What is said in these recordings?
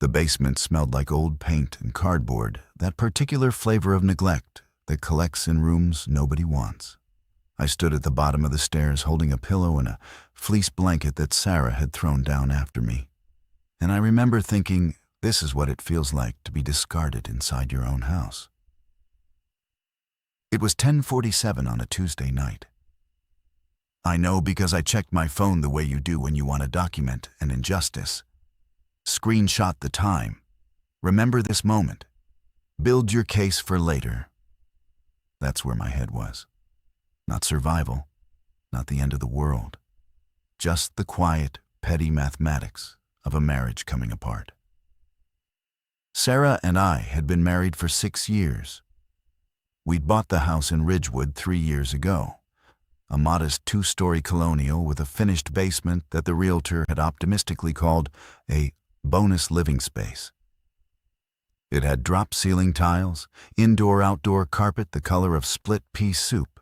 The basement smelled like old paint and cardboard, that particular flavor of neglect that collects in rooms nobody wants. I stood at the bottom of the stairs holding a pillow and a fleece blanket that Sarah had thrown down after me. And I remember thinking, this is what it feels like to be discarded inside your own house. It was 10:47 on a Tuesday night. I know because I checked my phone the way you do when you want to document an injustice. Screenshot the time. Remember this moment. Build your case for later. That's where my head was. Not survival, not the end of the world. Just the quiet, petty mathematics of a marriage coming apart. Sarah and I had been married for 6 years. We'd bought the house in Ridgewood 3 years ago. A modest 2-story colonial with a finished basement that the realtor had optimistically called a bonus living space. It had drop-ceiling tiles, indoor-outdoor carpet the color of split pea soup,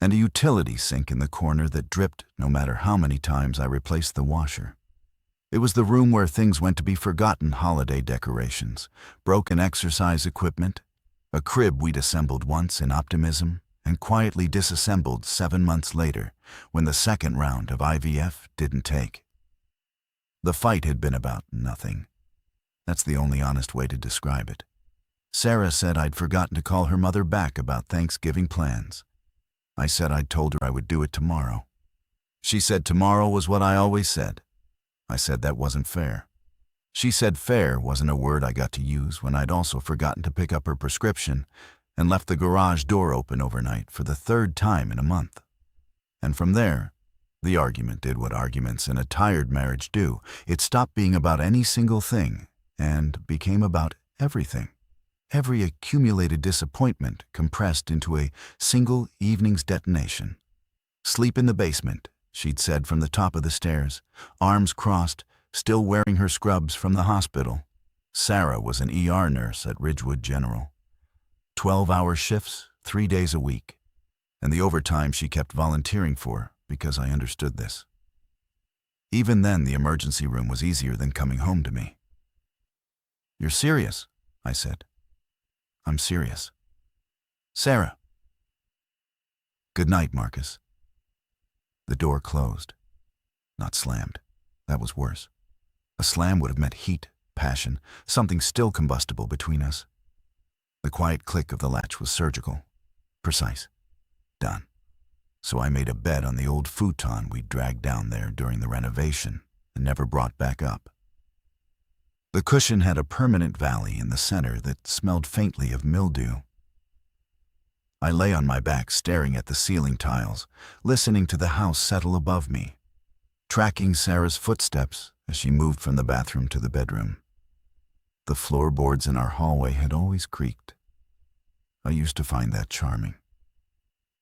and a utility sink in the corner that dripped no matter how many times I replaced the washer. It was the room where things went to be forgotten: holiday decorations, broken exercise equipment, a crib we'd assembled once in optimism and quietly disassembled 7 months later when the second round of IVF didn't take. The fight had been about nothing. That's the only honest way to describe it. Sarah said I'd forgotten to call her mother back about Thanksgiving plans. I said I'd told her I would do it tomorrow. She said tomorrow was what I always said. I said that wasn't fair. She said fair wasn't a word I got to use when I'd also forgotten to pick up her prescription and left the garage door open overnight for the 3rd time in a month. And from there, the argument did what arguments in a tired marriage do. It stopped being about any single thing and became about everything. Every accumulated disappointment compressed into a single evening's detonation. Sleep in the basement, she'd said from the top of the stairs, arms crossed, still wearing her scrubs from the hospital. Sarah was an ER nurse at Ridgewood General. 12-hour shifts, 3 days a week, and the overtime she kept volunteering for because I understood this. Even then, the emergency room was easier than coming home to me. "You're serious?" I said. "I'm serious." "Sarah." "Good night, Marcus." The door closed. Not slammed. That was worse. A slam would have meant heat, passion, something still combustible between us. The quiet click of the latch was surgical, precise. Done. So I made a bed on the old futon we'd dragged down there during the renovation and never brought back up. The cushion had a permanent valley in the center that smelled faintly of mildew. I lay on my back staring at the ceiling tiles, listening to the house settle above me, tracking Sarah's footsteps as she moved from the bathroom to the bedroom. The floorboards in our hallway had always creaked. I used to find that charming.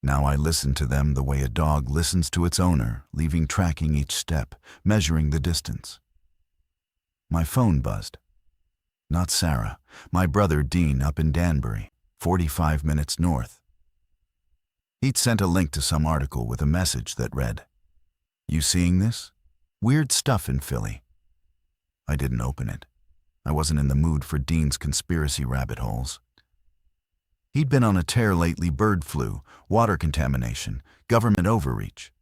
Now I listened to them the way a dog listens to its owner, leaving tracking each step, measuring the distance. My phone buzzed. Not Sarah, my brother Dean up in Danbury, 45 minutes north. He'd sent a link to some article with a message that read, "You seeing this? Weird stuff in Philly." I didn't open it. I wasn't in the mood for Dean's conspiracy rabbit holes. He'd been on a tear lately: bird flu, water contamination, government overreach.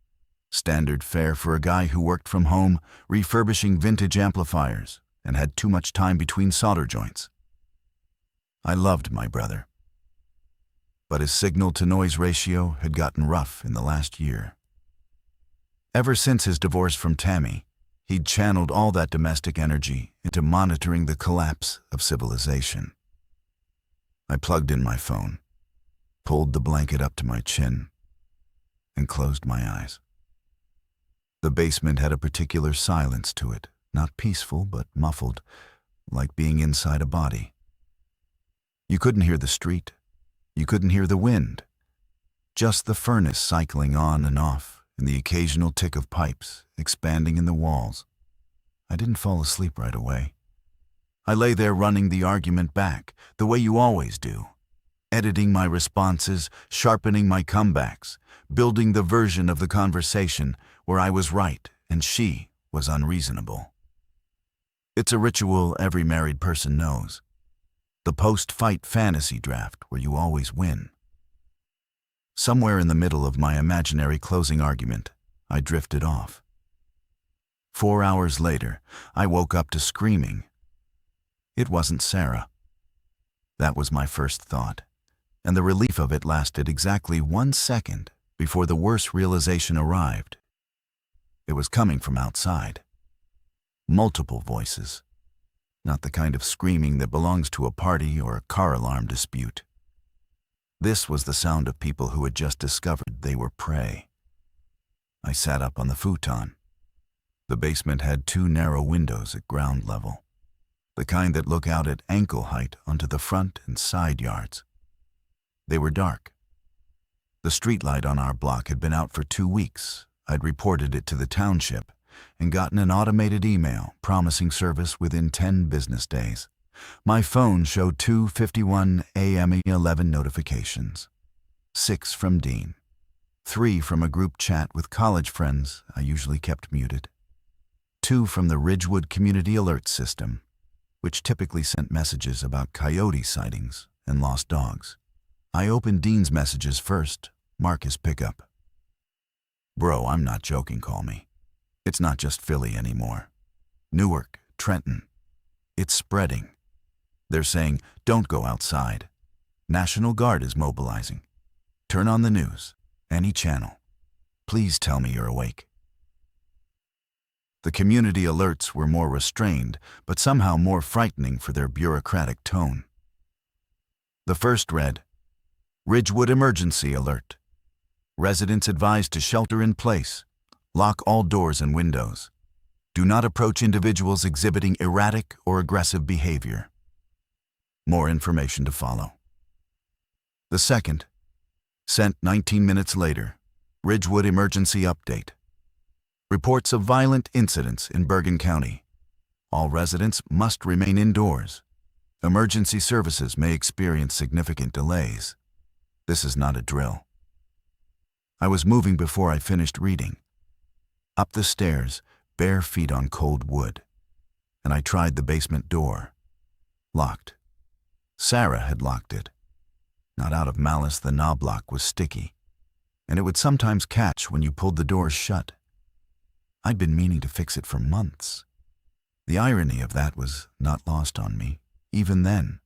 Standard fare for a guy who worked from home, refurbishing vintage amplifiers, and had too much time between solder joints. I loved my brother, but his signal-to-noise ratio had gotten rough in the last year. Ever since his divorce from Tammy, he'd channeled all that domestic energy into monitoring the collapse of civilization. I plugged in my phone, pulled the blanket up to my chin, and closed my eyes. The basement had a particular silence to it, not peaceful but muffled, like being inside a body. You couldn't hear the street. You couldn't hear the wind. Just the furnace cycling on and off, and the occasional tick of pipes expanding in the walls. I didn't fall asleep right away. I lay there running the argument back, the way you always do, editing my responses, sharpening my comebacks, building the version of the conversation where I was right and she was unreasonable. It's a ritual every married person knows. The post-fight fantasy draft where you always win. Somewhere in the middle of my imaginary closing argument, I drifted off. 4 hours later, I woke up to screaming. It wasn't Sarah. That was my first thought, and the relief of it lasted exactly 1 second before the worst realization arrived. It was coming from outside. Multiple voices. Not the kind of screaming that belongs to a party or a car alarm dispute. This was the sound of people who had just discovered they were prey. I sat up on the futon. The basement had 2 narrow windows at ground level, the kind that look out at ankle height onto the front and side yards. They were dark. The streetlight on our block had been out for 2 weeks. I'd reported it to the township and gotten an automated email promising service within 10 business days. My phone showed 2:51 a.m. 11 notifications. 6 from Dean. 3 from a group chat with college friends I usually kept muted. 2 from the Ridgewood Community Alert System, which typically sent messages about coyote sightings and lost dogs. I opened Dean's messages first, mark his pickup. Bro, I'm not joking, call me. It's not just Philly anymore. Newark, Trenton. It's spreading. They're saying, don't go outside. National Guard is mobilizing. Turn on the news, any channel. Please tell me you're awake. The community alerts were more restrained, but somehow more frightening for their bureaucratic tone. The first read, Ridgewood Emergency Alert. Residents advised to shelter in place. Lock all doors and windows. Do not approach individuals exhibiting erratic or aggressive behavior. More information to follow. The second, sent 19 minutes later, Ridgewood Emergency Update. Reports of violent incidents in Bergen County. All residents must remain indoors. Emergency services may experience significant delays. This is not a drill. I was moving before I finished reading. Up the stairs, bare feet on cold wood, and I tried the basement door. Locked. Sarah had locked it. Not out of malice, the knob lock was sticky, and it would sometimes catch when you pulled the doors shut. I'd been meaning to fix it for months. The irony of that was not lost on me, even then.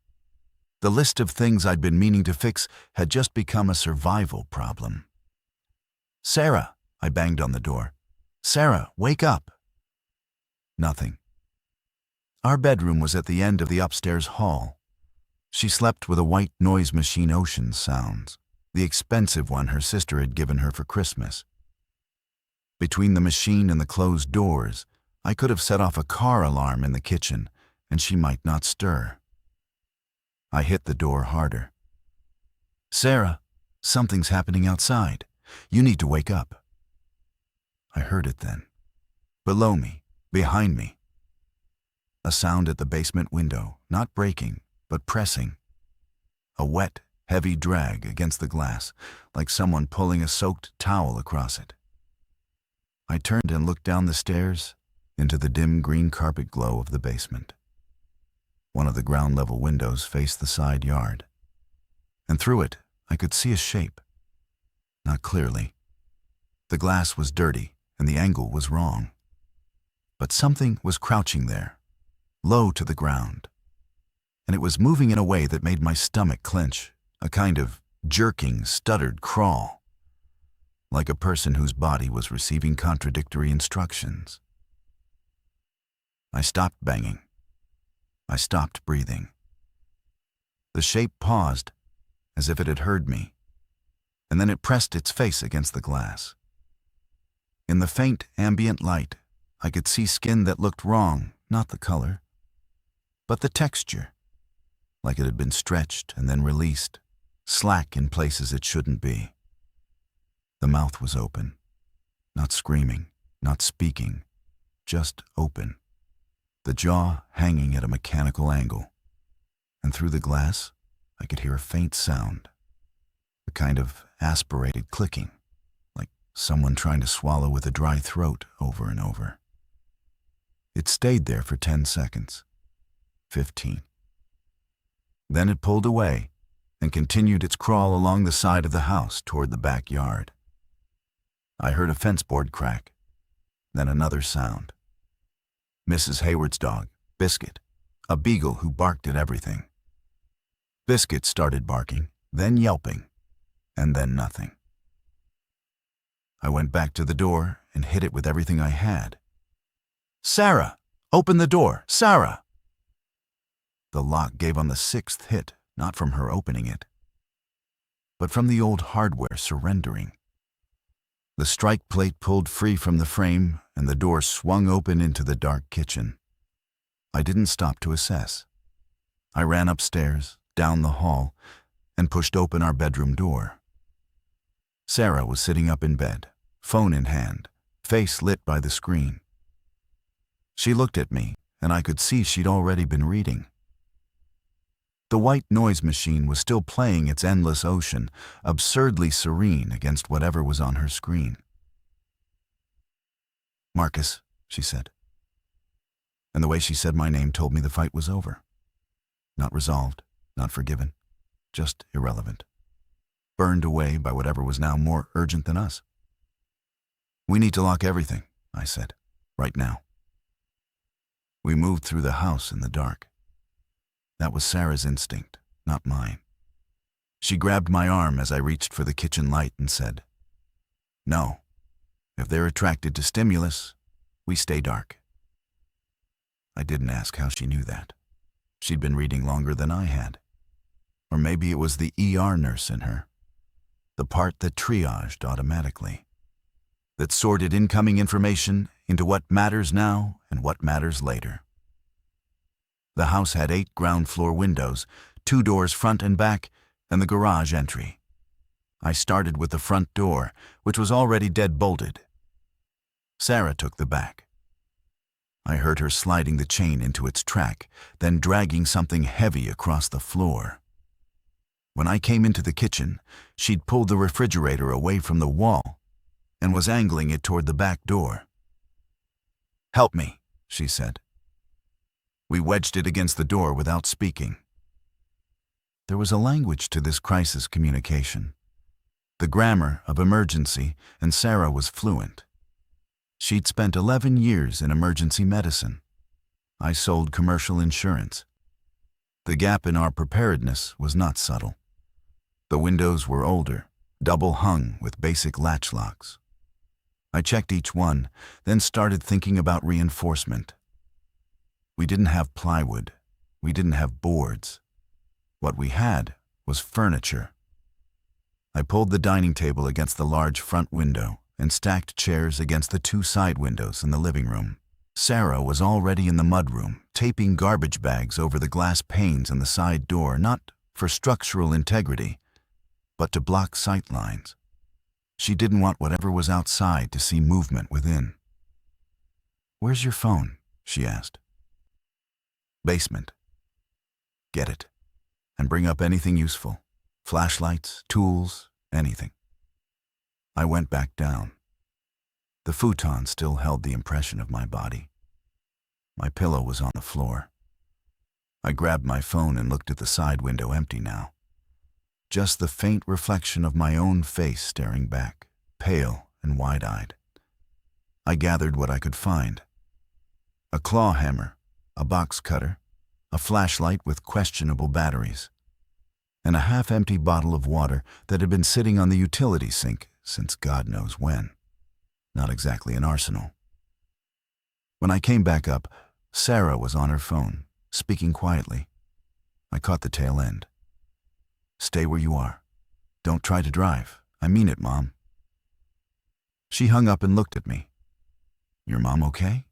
The list of things I'd been meaning to fix had just become a survival problem. Sarah, I banged on the door. Sarah, wake up. Nothing. Our bedroom was at the end of the upstairs hall. She slept with a white noise machine Ocean Sounds, the expensive one her sister had given her for Christmas. Between the machine and the closed doors, I could have set off a car alarm in the kitchen, and she might not stir. I hit the door harder. Sarah, something's happening outside. You need to wake up. I heard it then. Below me, behind me. A sound at the basement window, not breaking, but pressing. A wet, heavy drag against the glass, like someone pulling a soaked towel across it. I turned and looked down the stairs into the dim green carpet glow of the basement. One of the ground-level windows faced the side yard, and through it I could see a shape. Not clearly. The glass was dirty, and the angle was wrong. But something was crouching there, low to the ground, and it was moving in a way that made my stomach clench, a kind of jerking, stuttered crawl, like a person whose body was receiving contradictory instructions. I stopped banging. I stopped breathing. The shape paused, as if it had heard me, and then it pressed its face against the glass. In the faint, ambient light, I could see skin that looked wrong, not the color, but the texture, like it had been stretched and then released, slack in places it shouldn't be. The mouth was open, not screaming, not speaking, just open. The jaw hanging at a mechanical angle, and through the glass, I could hear a faint sound, a kind of aspirated clicking, like someone trying to swallow with a dry throat over and over. It stayed there for 10 seconds. 15. Then it pulled away and continued its crawl along the side of the house toward the backyard. I heard a fence board crack, then another sound. Mrs. Hayward's dog, Biscuit, a beagle who barked at everything. Biscuit started barking, then yelping, and then nothing. I went back to the door and hit it with everything I had. "Sarah! Open the door! Sarah!" The lock gave on the 6th hit, not from her opening it, but from the old hardware surrendering. The strike plate pulled free from the frame, and the door swung open into the dark kitchen. I didn't stop to assess. I ran upstairs, down the hall, and pushed open our bedroom door. Sarah was sitting up in bed, phone in hand, face lit by the screen. She looked at me, and I could see she'd already been reading. The white noise machine was still playing its endless ocean, absurdly serene against whatever was on her screen. "Marcus," she said. And the way she said my name told me the fight was over. Not resolved, not forgiven, just irrelevant. Burned away by whatever was now more urgent than us. "We need to lock everything," I said, "right now." We moved through the house in the dark. That was Sarah's instinct, not mine. She grabbed my arm as I reached for the kitchen light and said, "No, if they're attracted to stimulus, we stay dark." I didn't ask how she knew that. She'd been reading longer than I had. Or maybe it was the ER nurse in her, the part that triaged automatically, that sorted incoming information into what matters now and what matters later. The house had 8 ground floor windows, 2 doors front and back, and the garage entry. I started with the front door, which was already dead-bolted. Sarah took the back. I heard her sliding the chain into its track, then dragging something heavy across the floor. When I came into the kitchen, she'd pulled the refrigerator away from the wall and was angling it toward the back door. "Help me," she said. We wedged it against the door without speaking. There was a language to this crisis communication, the grammar of emergency, and Sarah was fluent. She'd spent 11 years in emergency medicine. I sold commercial insurance. The gap in our preparedness was not subtle. The windows were older, double hung with basic latch locks. I checked each one, then started thinking about reinforcement. We didn't have plywood. We didn't have boards. What we had was furniture. I pulled the dining table against the large front window and stacked chairs against the 2 side windows in the living room. Sarah was already in the mudroom, taping garbage bags over the glass panes in the side door, not for structural integrity, but to block sight lines. She didn't want whatever was outside to see movement within. "Where's your phone?" she asked. "Basement." "Get it. And bring up anything useful. Flashlights, tools, anything." I went back down. The futon still held the impression of my body. My pillow was on the floor. I grabbed my phone and looked at the side window, empty now. Just the faint reflection of my own face staring back, pale and wide-eyed. I gathered what I could find. A claw hammer, a box cutter, a flashlight with questionable batteries, and a half-empty bottle of water that had been sitting on the utility sink since God knows when. Not exactly an arsenal. When I came back up, Sarah was on her phone, speaking quietly. I caught the tail end. "Stay where you are. Don't try to drive. I mean it, Mom." She hung up and looked at me. "Your mom okay?"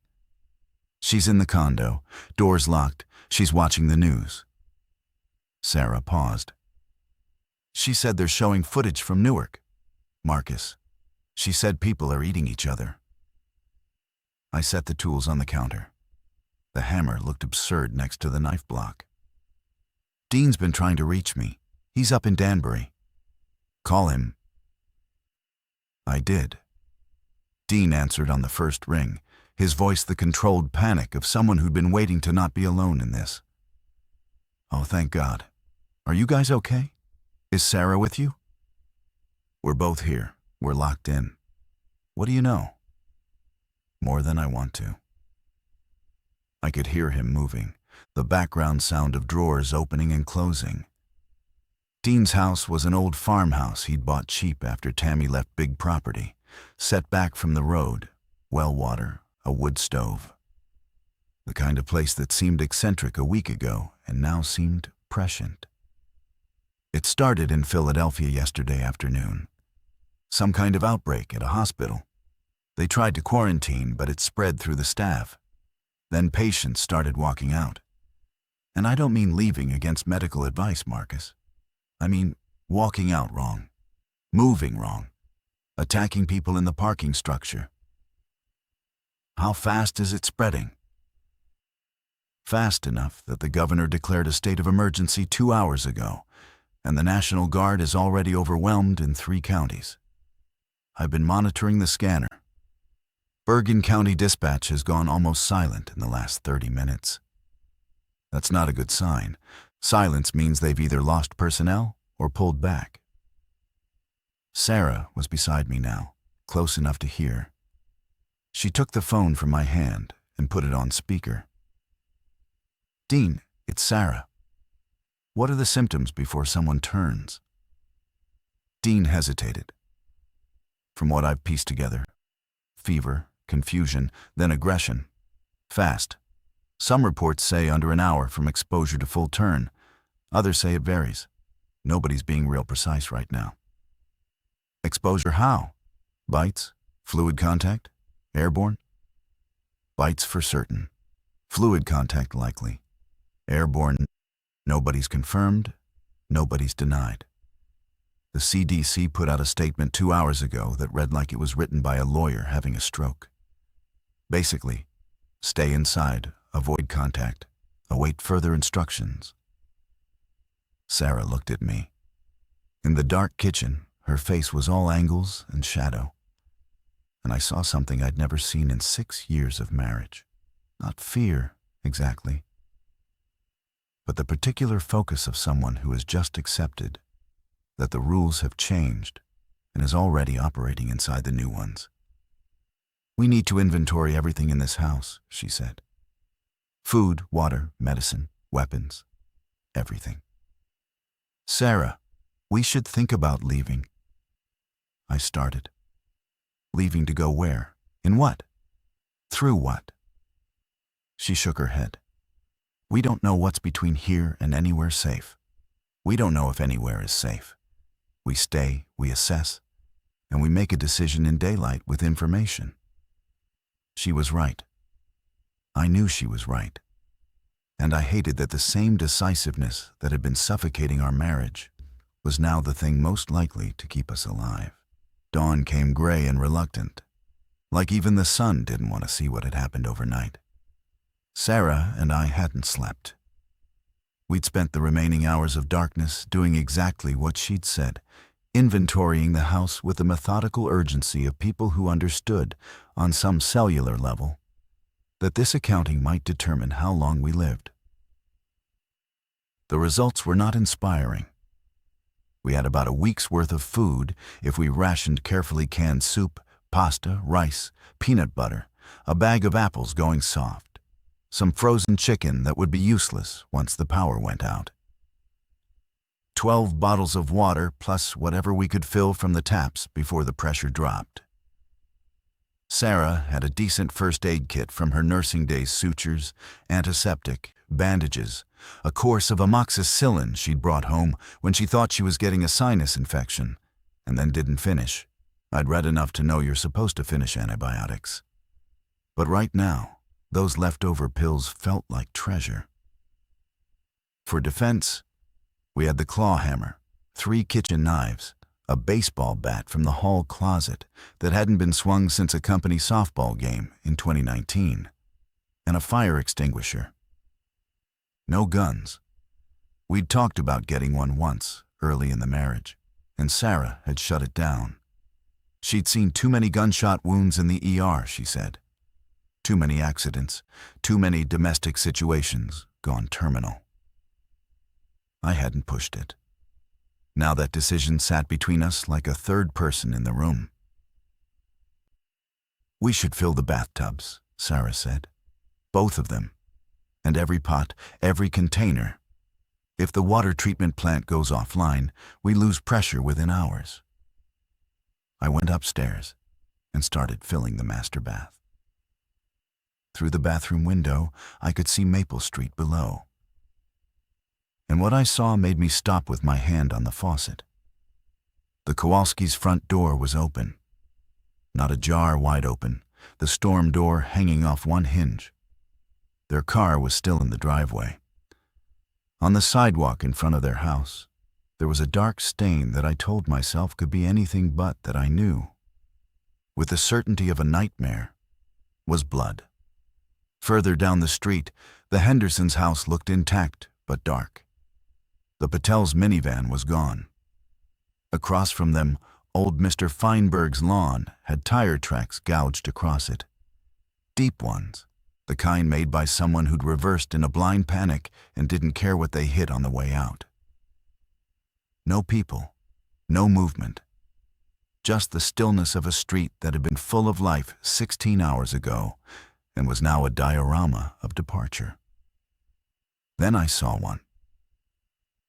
"She's in the condo. Doors locked. She's watching the news." Sarah paused. "She said they're showing footage from Newark. Marcus, she said people are eating each other." I set the tools on the counter. The hammer looked absurd next to the knife block. "Dean's been trying to reach me. He's up in Danbury." "Call him." I did. Dean answered on the first ring, his voice the controlled panic of someone who'd been waiting to not be alone in this. "Oh, thank God. Are you guys okay? Is Sarah with you?" "We're both here. We're locked in." "What do you know?" "More than I want to." I could hear him moving, the background sound of drawers opening and closing. Dean's house was an old farmhouse he'd bought cheap after Tammy left big property, set back from the road, well water, a wood stove. The kind of place that seemed eccentric a week ago and now seemed prescient. It started in Philadelphia yesterday afternoon. Some kind of outbreak at a hospital. They tried to quarantine, but it spread through the staff. Then patients started walking out. And I don't mean leaving against medical advice, Marcus. I mean walking out wrong, moving wrong, attacking people in the parking structure. How fast is it spreading? Fast enough that the governor declared a state of emergency 2 hours ago, and the National Guard is already overwhelmed in 3 counties. I've been monitoring the scanner. Bergen County Dispatch has gone almost silent in the last 30 minutes. That's not a good sign. Silence means they've either lost personnel or pulled back. Sarah was beside me now, close enough to hear. She took the phone from my hand and put it on speaker. "Dean, it's Sarah. What are the symptoms before someone turns?" Dean hesitated. "From what I've pieced together, fever, confusion, then aggression. Fast. Some reports say under an hour from exposure to full turn. Others say it varies. Nobody's being real precise right now." "Exposure how? Bites? Fluid contact? Airborne?" "Bites for certain. Fluid contact likely. Airborne, nobody's confirmed, nobody's denied. The CDC put out a statement 2 hours ago that read like it was written by a lawyer having a stroke. Basically, stay inside, avoid contact, await further instructions." Sarah looked at me. In the dark kitchen, her face was all angles and shadow. And I saw something I'd never seen in 6 years of marriage. Not fear, exactly, but the particular focus of someone who has just accepted that the rules have changed and is already operating inside the new ones. "We need to inventory everything in this house," she said. "Food, water, medicine, weapons, everything." "Sarah, we should think about leaving." I started. "Leaving to go where? In what? Through what?" She shook her head. "We don't know what's between here and anywhere safe. We don't know if anywhere is safe. We stay, we assess, and we make a decision in daylight with information." She was right. I knew she was right. And I hated that the same decisiveness that had been suffocating our marriage was now the thing most likely to keep us alive. Dawn came gray and reluctant, like even the sun didn't want to see what had happened overnight. Sarah and I hadn't slept. We'd spent the remaining hours of darkness doing exactly what she'd said, inventorying the house with the methodical urgency of people who understood, on some cellular level, that this accounting might determine how long we lived. The results were not inspiring. We had about a week's worth of food if we rationed carefully canned soup, pasta, rice, peanut butter, a bag of apples going soft, some frozen chicken that would be useless once the power went out. 12 bottles of water plus whatever we could fill from the taps before the pressure dropped. Sarah had a decent first aid kit from her nursing days: sutures, antiseptic, bandages, a course of amoxicillin she'd brought home when she thought she was getting a sinus infection, and then didn't finish. I'd read enough to know you're supposed to finish antibiotics. But right now, those leftover pills felt like treasure. For defense, we had the claw hammer, 3 kitchen knives, a baseball bat from the hall closet that hadn't been swung since a company softball game in 2019, and a fire extinguisher. No guns. We'd talked about getting one once, early in the marriage, and Sarah had shut it down. She'd seen too many gunshot wounds in the ER, she said. Too many accidents, too many domestic situations gone terminal. I hadn't pushed it. Now that decision sat between us like a third person in the room. "We should fill the bathtubs," Sarah said. "Both of them. And every pot, every container. If the water treatment plant goes offline, we lose pressure within hours." I went upstairs and started filling the master bath. Through the bathroom window, I could see Maple Street below. And what I saw made me stop with my hand on the faucet. The Kowalskis' front door was open. Not ajar wide open, the storm door hanging off one hinge. Their car was still in the driveway. On the sidewalk in front of their house, there was a dark stain that I told myself could be anything but that I knew, with the certainty of a nightmare, was blood. Further down the street, the Hendersons' house looked intact but dark. The Patels' minivan was gone. Across from them, old Mr. Feinberg's lawn had tire tracks gouged across it. Deep ones, the kind made by someone who'd reversed in a blind panic and didn't care what they hit on the way out. No people, no movement. Just the stillness of a street that had been full of life 16 hours ago and was now a diorama of departure. Then I saw one.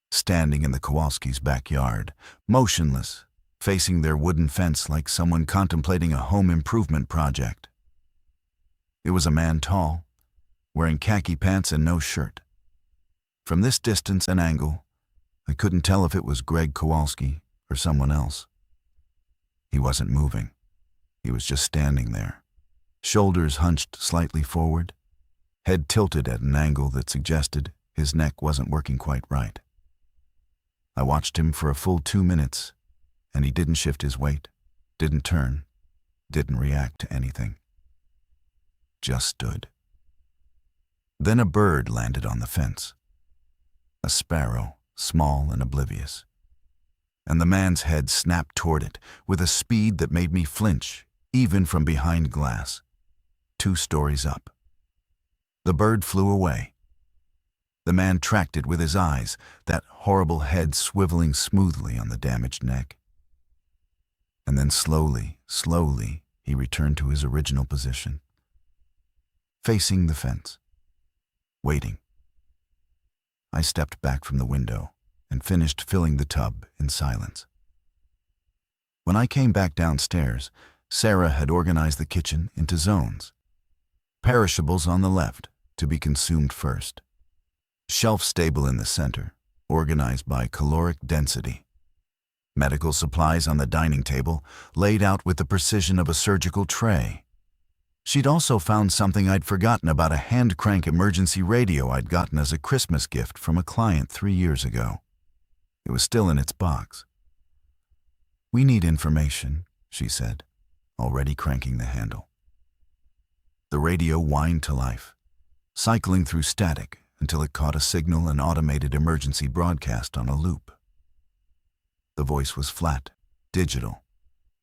Standing in the Kowalskis' backyard, motionless, facing their wooden fence like someone contemplating a home improvement project. It was a man tall, wearing khaki pants and no shirt. From this distance and angle, I couldn't tell if it was Greg Kowalski or someone else. He wasn't moving. He was just standing there, shoulders hunched slightly forward, head tilted at an angle that suggested his neck wasn't working quite right. I watched him for a full 2 minutes, and he didn't shift his weight, didn't turn, didn't react to anything. Just stood. Then a bird landed on the fence. A sparrow, small and oblivious. And the man's head snapped toward it with a speed that made me flinch, even from behind glass, 2 stories up. The bird flew away. The man tracked it with his eyes, that horrible head swiveling smoothly on the damaged neck. And then slowly, he returned to his original position, facing the fence, waiting. I stepped back from the window and finished filling the tub in silence. When I came back downstairs, Sarah had organized the kitchen into zones. Perishables on the left, to be consumed first. Shelf-stable in the center, organized by caloric density. Medical supplies on the dining table, laid out with the precision of a surgical tray. She'd also found something I'd forgotten about, a hand-crank emergency radio I'd gotten as a Christmas gift from a client 3 years ago. It was still in its box. "We need information," she said, already cranking the handle. The radio whined to life, cycling through static until it caught a signal and automated emergency broadcast on a loop. The voice was flat, digital,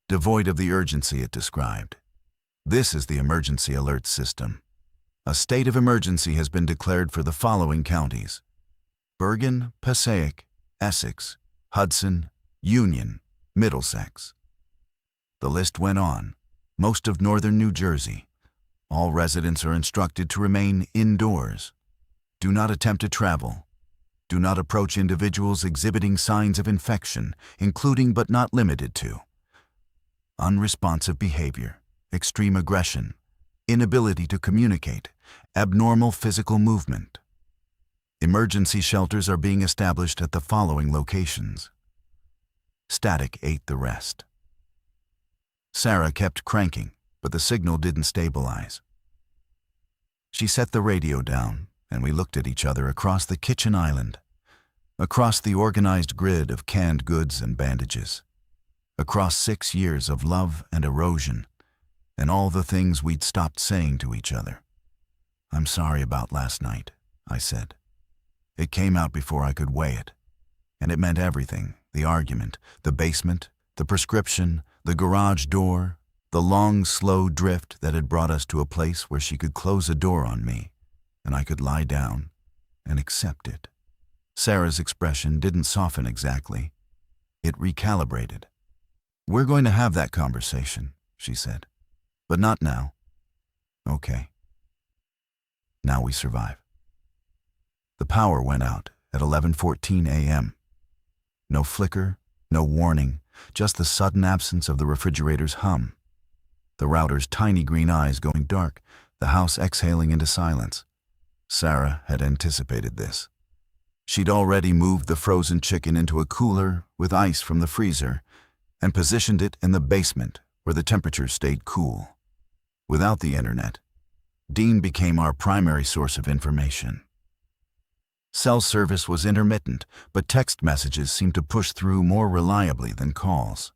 devoid of the urgency it described. "This is the emergency alert system. A state of emergency has been declared for the following counties: Bergen, Passaic, Essex, Hudson, Union, Middlesex." The list went on. Most of northern New Jersey. All residents are instructed to remain indoors. Do not attempt to travel. Do not approach individuals exhibiting signs of infection, including but not limited to unresponsive behavior, extreme aggression, inability to communicate, abnormal physical movement. Emergency shelters are being established at the following locations. Static ate the rest. Sarah kept cranking, but the signal didn't stabilize. She set the radio down, and we looked at each other across the kitchen island, across the organized grid of canned goods and bandages, across 6 years of love and erosion, and all the things we'd stopped saying to each other. "I'm sorry about last night," I said. It came out before I could weigh it, and it meant everything: the argument, the basement, the prescription, the garage door, The long, slow drift that had brought us to a place where she could close a door on me, and I could lie down and accept it. Sarah's expression didn't soften exactly. It recalibrated. "We're going to have that conversation," she said. "But not now." "Okay." Now we survive. The power went out at 11:14 a.m. No flicker, no warning, just the sudden absence of the refrigerator's hum. The router's tiny green eyes going dark, the house exhaling into silence. Sarah had anticipated this. She'd already moved the frozen chicken into a cooler with ice from the freezer and positioned it in the basement where the temperature stayed cool. Without the internet, Dean became our primary source of information. Cell service was intermittent, but text messages seemed to push through more reliably than calls.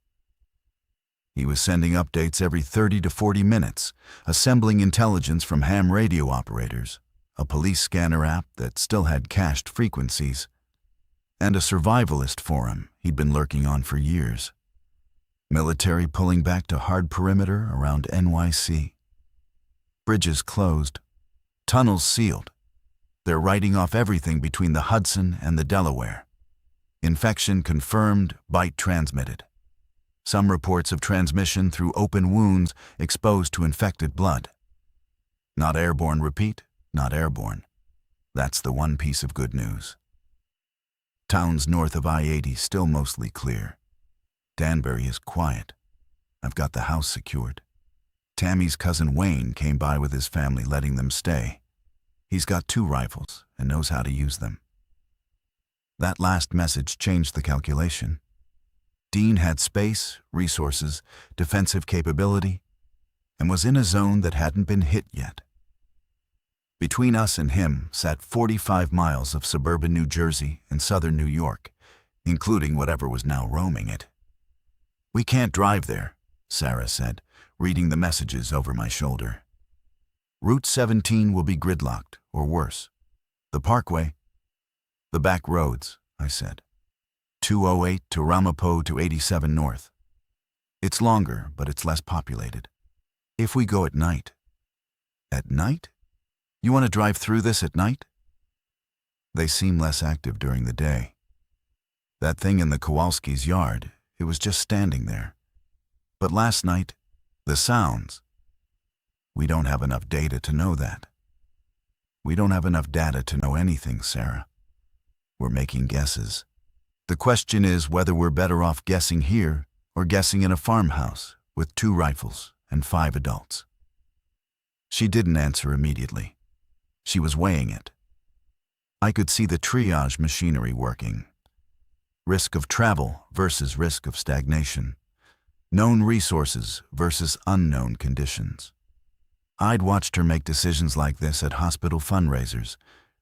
He was sending updates every 30 to 40 minutes, assembling intelligence from ham radio operators, a police scanner app that still had cached frequencies, and a survivalist forum he'd been lurking on for years. Military pulling back to hard perimeter around NYC. Bridges closed, tunnels sealed. They're writing off everything between the Hudson and the Delaware. Infection confirmed, bite transmitted. Some reports of transmission through open wounds exposed to infected blood. Not airborne, repeat, not airborne. That's the one piece of good news. Towns north of I-80 still mostly clear. Danbury is quiet. I've got the house secured. Tammy's cousin Wayne came by with his family, letting them stay. He's got 2 rifles and knows how to use them. That last message changed the calculation. Dean had space, resources, defensive capability, and was in a zone that hadn't been hit yet. Between us and him sat 45 miles of suburban New Jersey and southern New York, including whatever was now roaming it. "We can't drive there," Sarah said, reading the messages over my shoulder. "Route 17 will be gridlocked, or worse. The Parkway." "The back roads," I said. 208 to Ramapo to 87 north. It's longer, but it's less populated. If we go at night." "At night? You want to drive through this at night?" "They seem less active during the day. That thing in the Kowalski's yard, it was just standing there. But last night, the sounds. We don't have enough data to know that. We don't have enough data to know anything, Sarah. We're making guesses. The question is whether we're better off guessing here or guessing in a farmhouse with 2 rifles and 5 adults." She didn't answer immediately. She was weighing it. I could see the triage machinery working. Risk of travel versus risk of stagnation. Known resources versus unknown conditions. I'd watched her make decisions like this at hospital fundraisers,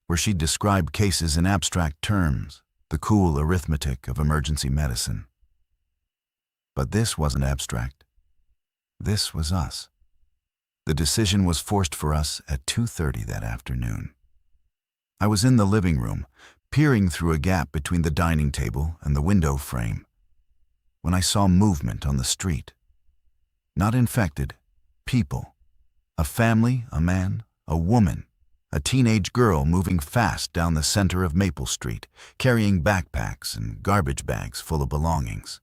where she'd describe cases in abstract terms, the cool arithmetic of emergency medicine. But this wasn't abstract. This was us. The decision was forced for us at 2:30 that afternoon. I was in the living room, peering through a gap between the dining table and the window frame, when I saw movement on the street. Not infected, people. A family, a man, a woman, a teenage girl moving fast down the center of Maple Street, carrying backpacks and garbage bags full of belongings.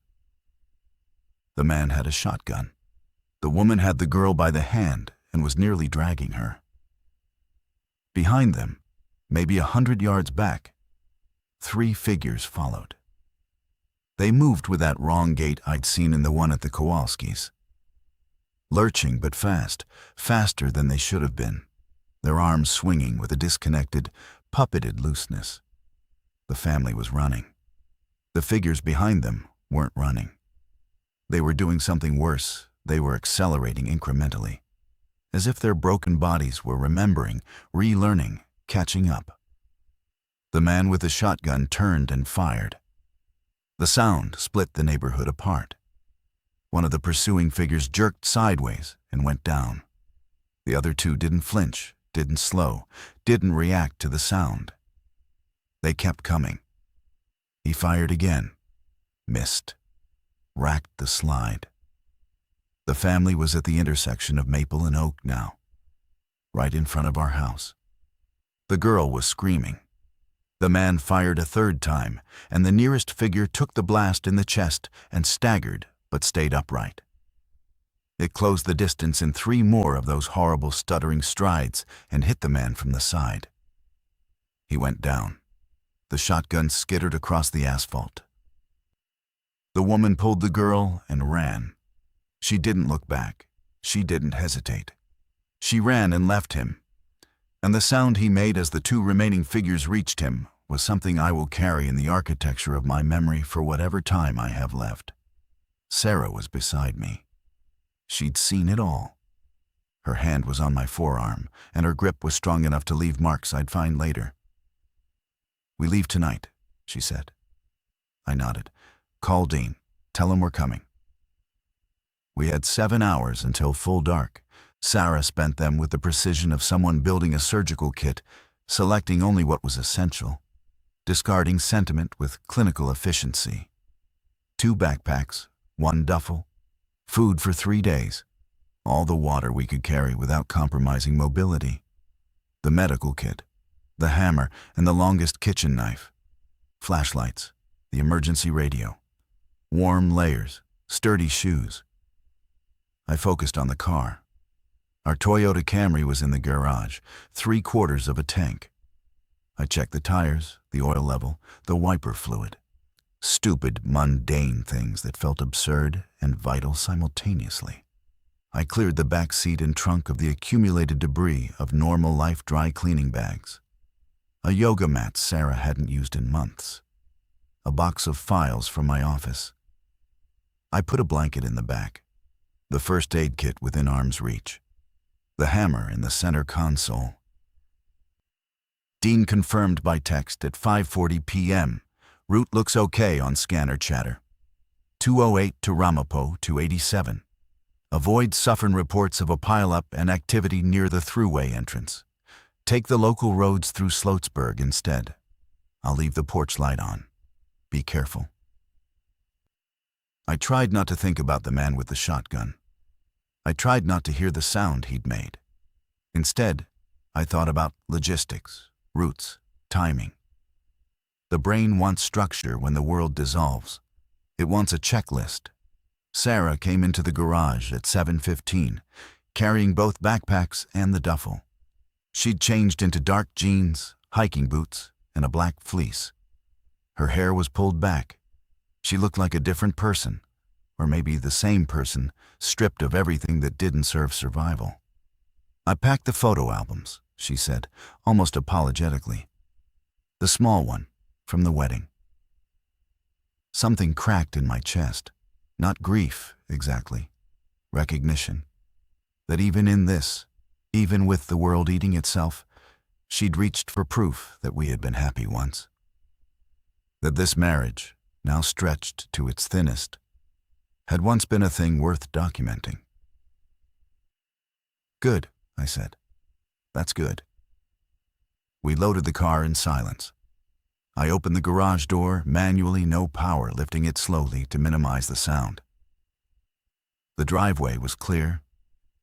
The man had a shotgun. The woman had the girl by the hand and was nearly dragging her. Behind them, maybe 100 yards back, 3 figures followed. They moved with that wrong gait I'd seen in the one at the Kowalskis. Lurching but fast, faster than they should have been, their arms swinging with a disconnected, puppeted looseness. The family was running. The figures behind them weren't running. They were doing something worse. They were accelerating incrementally, as if their broken bodies were remembering, relearning, catching up. The man with the shotgun turned and fired. The sound split the neighborhood apart. One of the pursuing figures jerked sideways and went down. The other 2 didn't flinch, didn't slow, didn't react to the sound. They kept coming. He fired again, missed, racked the slide. The family was at the intersection of Maple and Oak now, right in front of our house. The girl was screaming. The man fired a third time, and the nearest figure took the blast in the chest and staggered, but stayed upright. It closed the distance in 3 more of those horrible stuttering strides and hit the man from the side. He went down. The shotgun skittered across the asphalt. The woman pulled the girl and ran. She didn't look back. She didn't hesitate. She ran and left him. And the sound he made as the 2 remaining figures reached him was something I will carry in the architecture of my memory for whatever time I have left. Sarah was beside me. She'd seen it all. Her hand was on my forearm, and her grip was strong enough to leave marks I'd find later. "We leave tonight," she said. I nodded. "Call Dean. Tell him we're coming." We had 7 hours until full dark. Sarah spent them with the precision of someone building a surgical kit, selecting only what was essential, discarding sentiment with clinical efficiency. 2 backpacks, 1 duffel, food for 3 days, all the water we could carry without compromising mobility, the medical kit, the hammer and the longest kitchen knife, flashlights, the emergency radio, warm layers, sturdy shoes. I focused on the car. Our Toyota Camry was in the garage, 3/4 of a tank. I checked the tires, the oil level, the wiper fluid. Stupid, mundane things that felt absurd and vital simultaneously. I cleared the back seat and trunk of the accumulated debris of normal life dry cleaning bags. A yoga mat Sarah hadn't used in months. A box of files from my office. I put a blanket in the back. The first aid kit within arm's reach. The hammer in the center console. Dean confirmed by text at 5:40 p.m. Route looks okay on scanner chatter. 208 to Ramapo, 287. Avoid Suffern reports of a pileup and activity near the thruway entrance. Take the local roads through Sloatsburg instead. I'll leave the porch light on. Be careful. I tried not to think about the man with the shotgun. I tried not to hear the sound he'd made. Instead, I thought about logistics, routes, timing. The brain wants structure when the world dissolves. It wants a checklist. Sarah came into the garage at 7:15, carrying both backpacks and the duffel. She'd changed into dark jeans, hiking boots, and a black fleece. Her hair was pulled back. She looked like a different person, or maybe the same person, stripped of everything that didn't serve survival. "I packed the photo albums," she said, almost apologetically. "The small one, from the wedding." Something cracked in my chest. Not grief, exactly. Recognition. That even in this, even with the world eating itself, she'd reached for proof that we had been happy once. That this marriage, now stretched to its thinnest, had once been a thing worth documenting. "Good," I said. "That's good." We loaded the car in silence. I opened the garage door manually, no power, lifting it slowly to minimize the sound. The driveway was clear.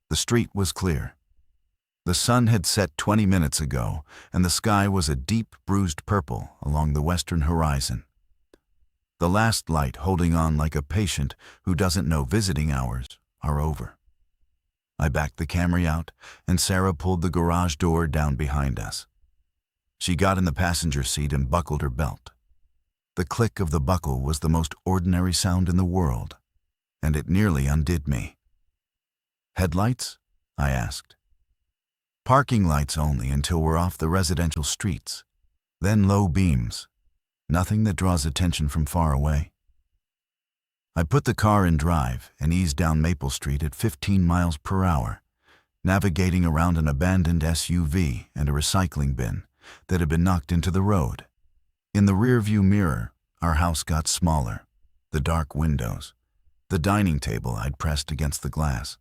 The street was clear. The sun had set 20 minutes ago, and the sky was a deep, bruised purple along the western horizon. The last light holding on like a patient who doesn't know visiting hours are over. I backed the Camry out, and Sarah pulled the garage door down behind us. She got in the passenger seat and buckled her belt. The click of the buckle was the most ordinary sound in the world, and it nearly undid me. "Headlights?" I asked. "Parking lights only until we're off the residential streets. Then low beams. Nothing that draws attention from far away." I put the car in drive and eased down Maple Street at 15 miles per hour, navigating around an abandoned SUV and a recycling bin that had been knocked into the road. In the rearview mirror, our house got smaller, the dark windows, the dining table I'd pressed against the glass,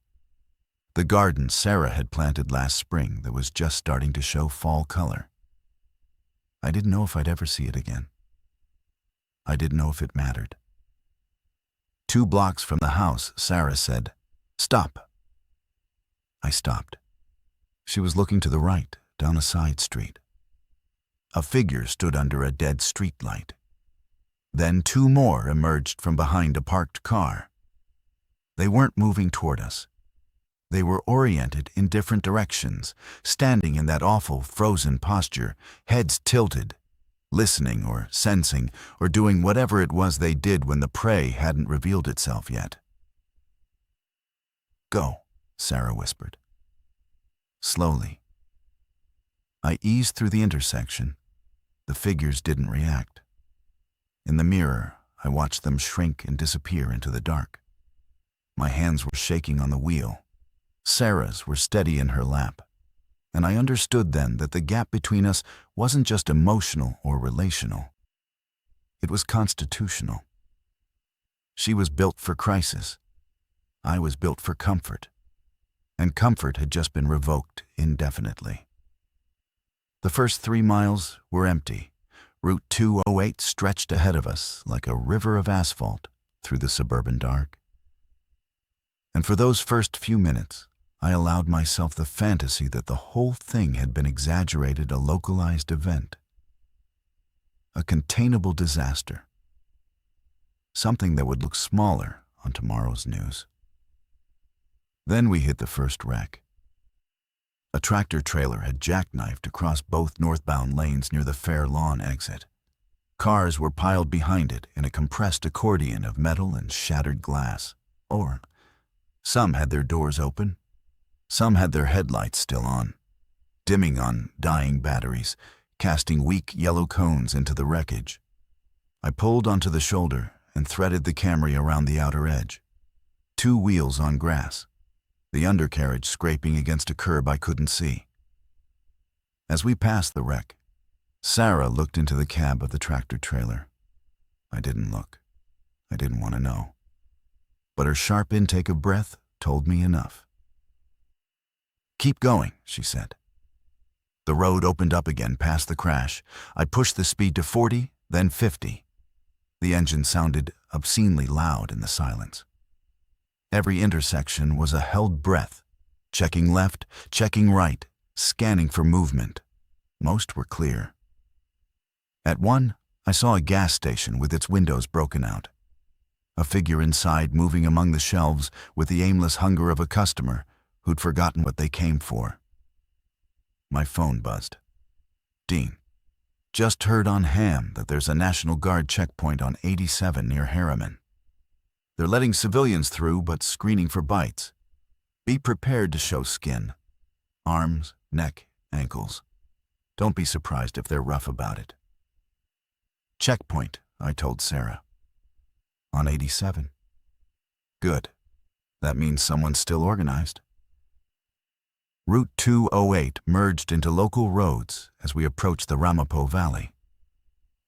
the garden Sarah had planted last spring that was just starting to show fall color. I didn't know if I'd ever see it again. I didn't know if it mattered. 2 blocks from the house, Sarah said, Stop. I stopped. She was looking to the right, down a side street. A figure stood under a dead streetlight. Then two more emerged from behind a parked car. They weren't moving toward us. They were oriented in different directions, standing in that awful frozen posture, heads tilted, listening or sensing or doing whatever it was they did when the prey hadn't revealed itself yet. "Go," Sarah whispered. Slowly. I eased through the intersection. The figures didn't react. In the mirror, I watched them shrink and disappear into the dark. My hands were shaking on the wheel. Sarah's were steady in her lap. And I understood then that the gap between us wasn't just emotional or relational. It was constitutional. She was built for crisis. I was built for comfort. And comfort had just been revoked indefinitely. The first 3 miles were empty. Route 208 stretched ahead of us like a river of asphalt through the suburban dark. And for those first few minutes, I allowed myself the fantasy that the whole thing had been exaggerated, a localized event. A containable disaster. Something that would look smaller on tomorrow's news. Then we hit the first wreck. A tractor trailer had jackknifed across both northbound lanes near the Fair Lawn exit. Cars were piled behind it in a compressed accordion of metal and shattered glass. Or some had their doors open. Some had their headlights still on, dimming on dying batteries, casting weak yellow cones into the wreckage. I pulled onto the shoulder and threaded the Camry around the outer edge. 2 wheels on grass, the undercarriage scraping against a curb I couldn't see. As we passed the wreck, Sarah looked into the cab of the tractor trailer. I didn't look. I didn't want to know. But her sharp intake of breath told me enough. "Keep going," she said. The road opened up again past the crash. I pushed the speed to 40, then 50. The engine sounded obscenely loud in the silence. Every intersection was a held breath, checking left, checking right, scanning for movement. Most were clear. At one, I saw a gas station with its windows broken out. A figure inside moving among the shelves with the aimless hunger of a customer who'd forgotten what they came for. My phone buzzed. "Dean, just heard on Ham that there's a National Guard checkpoint on 87 near Harriman. They're letting civilians through but screening for bites. Be prepared to show skin. Arms, neck, ankles. Don't be surprised if they're rough about it." "Checkpoint," I told Sarah. "On 87. Good. That means someone's still organized." Route 208 merged into local roads as we approached the Ramapo Valley.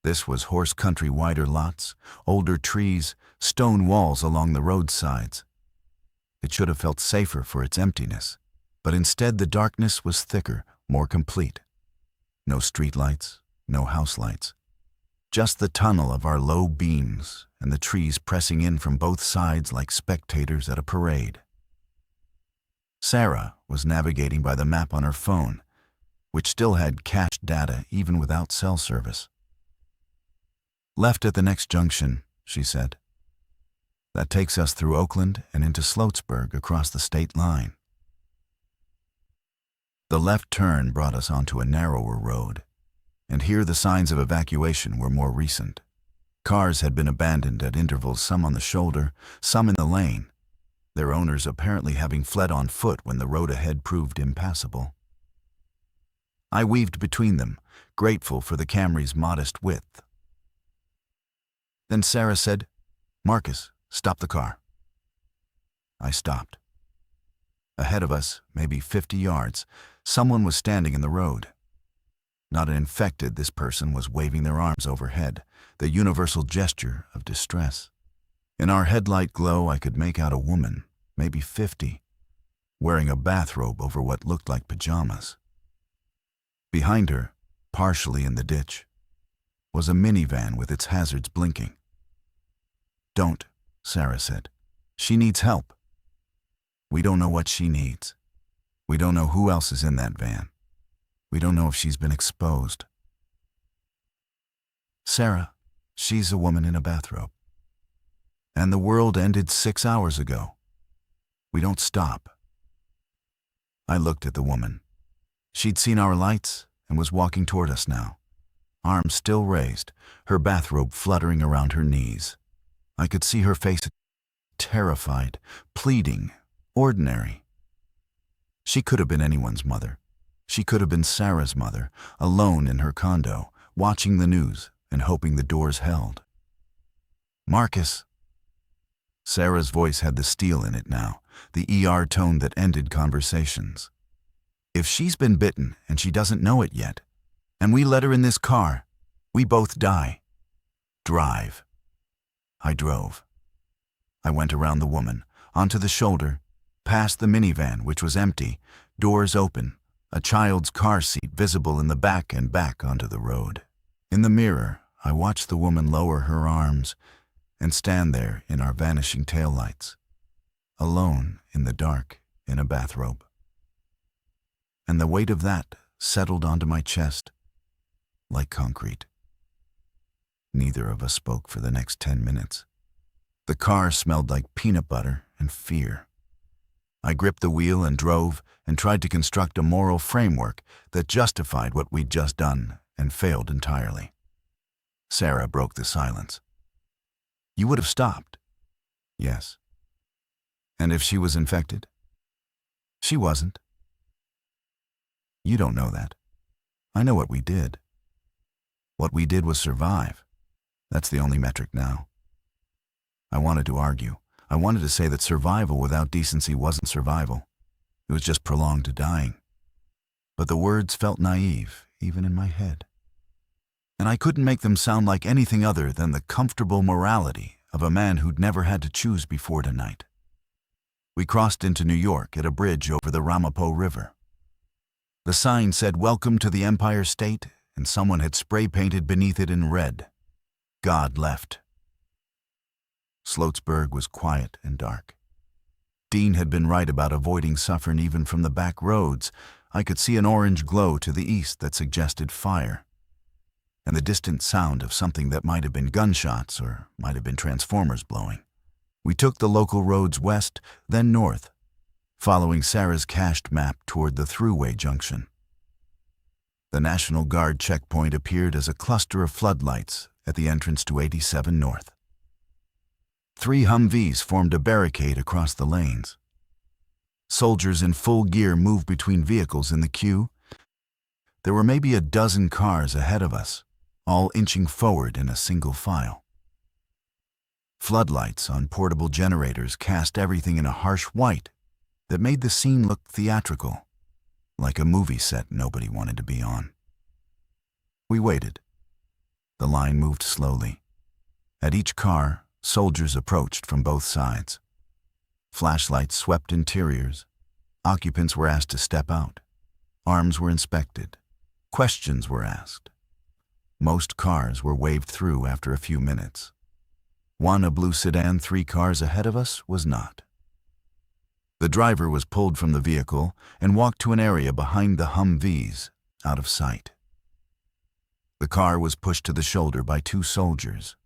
This was horse country, wider lots, older trees, stone walls along the roadsides. It should have felt safer for its emptiness, but instead the darkness was thicker, more complete. No streetlights, no house lights. Just the tunnel of our low beams and the trees pressing in from both sides like spectators at a parade. Sarah was navigating by the map on her phone, which still had cached data even without cell service. "Left at the next junction," she said. "That takes us through Oakland and into Sloatsburg across the state line." The left turn brought us onto a narrower road, and here the signs of evacuation were more recent. Cars had been abandoned at intervals, some on the shoulder, some in the lane, their owners apparently having fled on foot when the road ahead proved impassable. I weaved between them, grateful for the Camry's modest width. Then Sarah said, "Marcus, stop the car." I stopped. Ahead of us, maybe 50 yards, someone was standing in the road. Not an infected, this person was waving their arms overhead, the universal gesture of distress. In our headlight glow, I could make out a woman, maybe 50, wearing a bathrobe over what looked like pajamas. Behind her, partially in the ditch, was a minivan with its hazards blinking. "Don't," Sarah said. "She needs help." We don't know what she needs. We don't know who else is in that van. We don't know if she's been exposed. Sarah, she's a woman in a bathrobe. And the world ended 6 hours ago. We don't stop. I looked at the woman. She'd seen our lights and was walking toward us now, arms still raised, her bathrobe fluttering around her knees. I could see her face, terrified, pleading, ordinary. She could have been anyone's mother. She could have been Sarah's mother, alone in her condo, watching the news and hoping the doors held. Marcus. Sarah's voice had the steel in it now, the ER tone that ended conversations. If she's been bitten and she doesn't know it yet, and we let her in this car, we both die. Drive. I drove. I went around the woman, onto the shoulder, past the minivan, which was empty, doors open, a child's car seat visible in the back and back onto the road. In the mirror, I watched the woman lower her arms and stand there in our vanishing taillights, alone in the dark in a bathrobe. And the weight of that settled onto my chest like concrete. Neither of us spoke for the next 10 minutes. The car smelled like peanut butter and fear. I gripped the wheel and drove and tried to construct a moral framework that justified what we'd just done and failed entirely. Sarah broke the silence. You would have stopped. Yes. And if she was infected? She wasn't. You don't know that. I know what we did. What we did was survive. That's the only metric now. I wanted to argue. I wanted to say that survival without decency wasn't survival. It was just prolonged dying. But the words felt naive, even in my head. And I couldn't make them sound like anything other than the comfortable morality of a man who'd never had to choose before tonight. We crossed into New York at a bridge over the Ramapo River. The sign said, "Welcome to the Empire State," and someone had spray-painted beneath it in red, "God left." Sloatsburg was quiet and dark. Dean had been right about avoiding suffering even from the back roads. I could see an orange glow to the east that suggested fire, and the distant sound of something that might have been gunshots or might have been transformers blowing. We took the local roads west, then north, following Sarah's cached map toward the thruway junction. The National Guard checkpoint appeared as a cluster of floodlights at the entrance to 87 North. 3 Humvees formed a barricade across the lanes. Soldiers in full gear moved between vehicles in the queue. There were maybe a dozen cars ahead of us, all inching forward in a single file. Floodlights on portable generators cast everything in a harsh white that made the scene look theatrical, like a movie set nobody wanted to be on. We waited. The line moved slowly. At each car, soldiers approached from both sides. Flashlights swept interiors. Occupants were asked to step out. Arms were inspected. Questions were asked. Most cars were waved through after a few minutes. One, a blue sedan 3 cars ahead of us, was not. The driver was pulled from the vehicle and walked to an area behind the Humvees, out of sight. The car was pushed to the shoulder by 2 soldiers.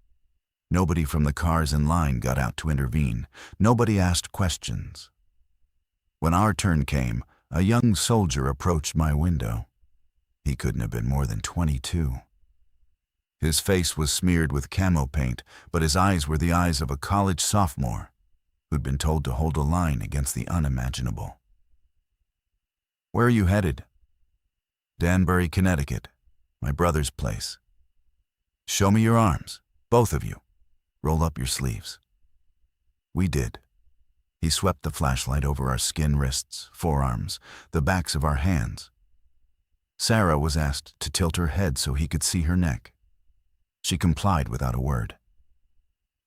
Nobody from the cars in line got out to intervene. Nobody asked questions. When our turn came, a young soldier approached my window. He couldn't have been more than 22. His face was smeared with camo paint, but his eyes were the eyes of a college sophomore who'd been told to hold a line against the unimaginable. "Where are you headed?" "Danbury, Connecticut, my brother's place." "Show me your arms, both of you. Roll up your sleeves." We did. He swept the flashlight over our skin wrists, forearms, the backs of our hands. Sarah was asked to tilt her head so he could see her neck. She complied without a word.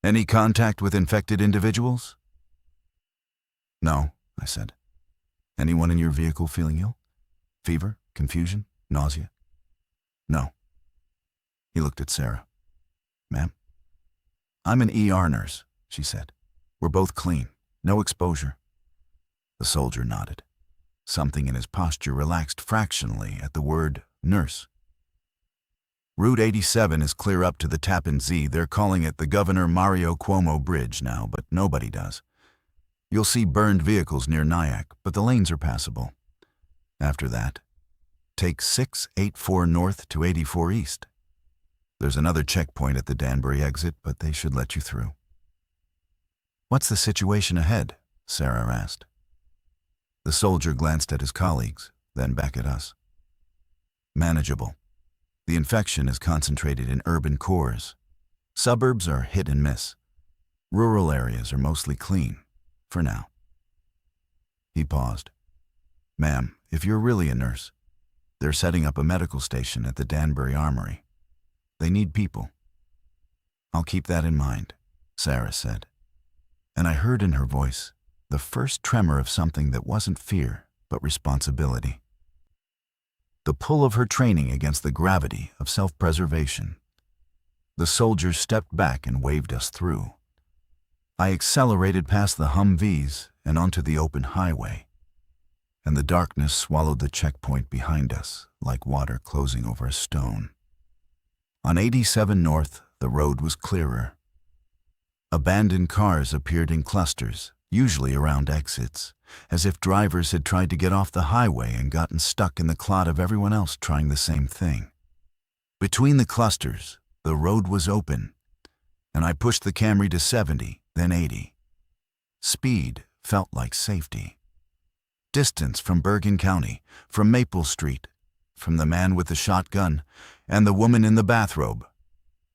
"Any contact with infected individuals?" "No," I said. "Anyone in your vehicle feeling ill? Fever, confusion, nausea?" "No." He looked at Sarah. "Ma'am?" "I'm an ER nurse," she said. "We're both clean. No exposure." The soldier nodded. Something in his posture relaxed fractionally at the word nurse. Route 87 is clear up to the Tappan Zee. They're calling it the Governor Mario Cuomo Bridge now, but nobody does. You'll see burned vehicles near Nyack, but the lanes are passable. After that, take 684 north to 84 east. There's another checkpoint at the Danbury exit, but they should let you through. What's the situation ahead? Sarah asked. The soldier glanced at his colleagues, then back at us. Manageable. The infection is concentrated in urban cores. Suburbs are hit and miss. Rural areas are mostly clean, for now. He paused. Ma'am, if you're really a nurse, they're setting up a medical station at the Danbury Armory. They need people. I'll keep that in mind, Sarah said. And I heard in her voice the first tremor of something that wasn't fear, but responsibility. The pull of her training against the gravity of self-preservation. The soldiers stepped back and waved us through. I accelerated past the Humvees and onto the open highway, and the darkness swallowed the checkpoint behind us like water closing over a stone. On 87 North, the road was clearer. Abandoned cars appeared in clusters, usually around exits, as if drivers had tried to get off the highway and gotten stuck in the clot of everyone else trying the same thing. Between the clusters, the road was open, and I pushed the Camry to 70, then 80. Speed felt like safety. Distance from Bergen County, from Maple Street, from the man with the shotgun, and the woman in the bathrobe,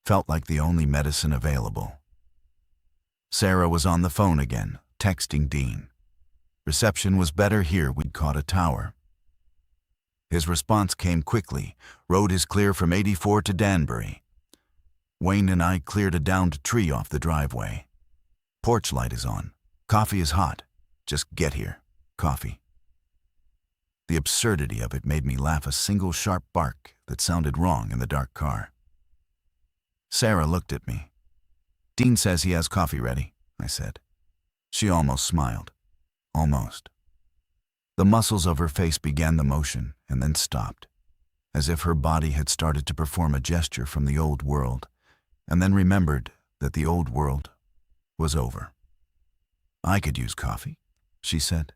felt like the only medicine available. Sarah was on the phone again, texting Dean. Reception was better here. We'd caught a tower. His response came quickly. Road is clear from 84 to Danbury. Wayne and I cleared a downed tree off the driveway. Porch light is on. Coffee is hot. Just get here. Coffee. The absurdity of it made me laugh, a single sharp bark that sounded wrong in the dark car. Sarah looked at me. Dean says he has coffee ready, I said. She almost smiled. Almost. The muscles of her face began the motion and then stopped, as if her body had started to perform a gesture from the old world, and then remembered that the old world was over. I could use coffee, she said.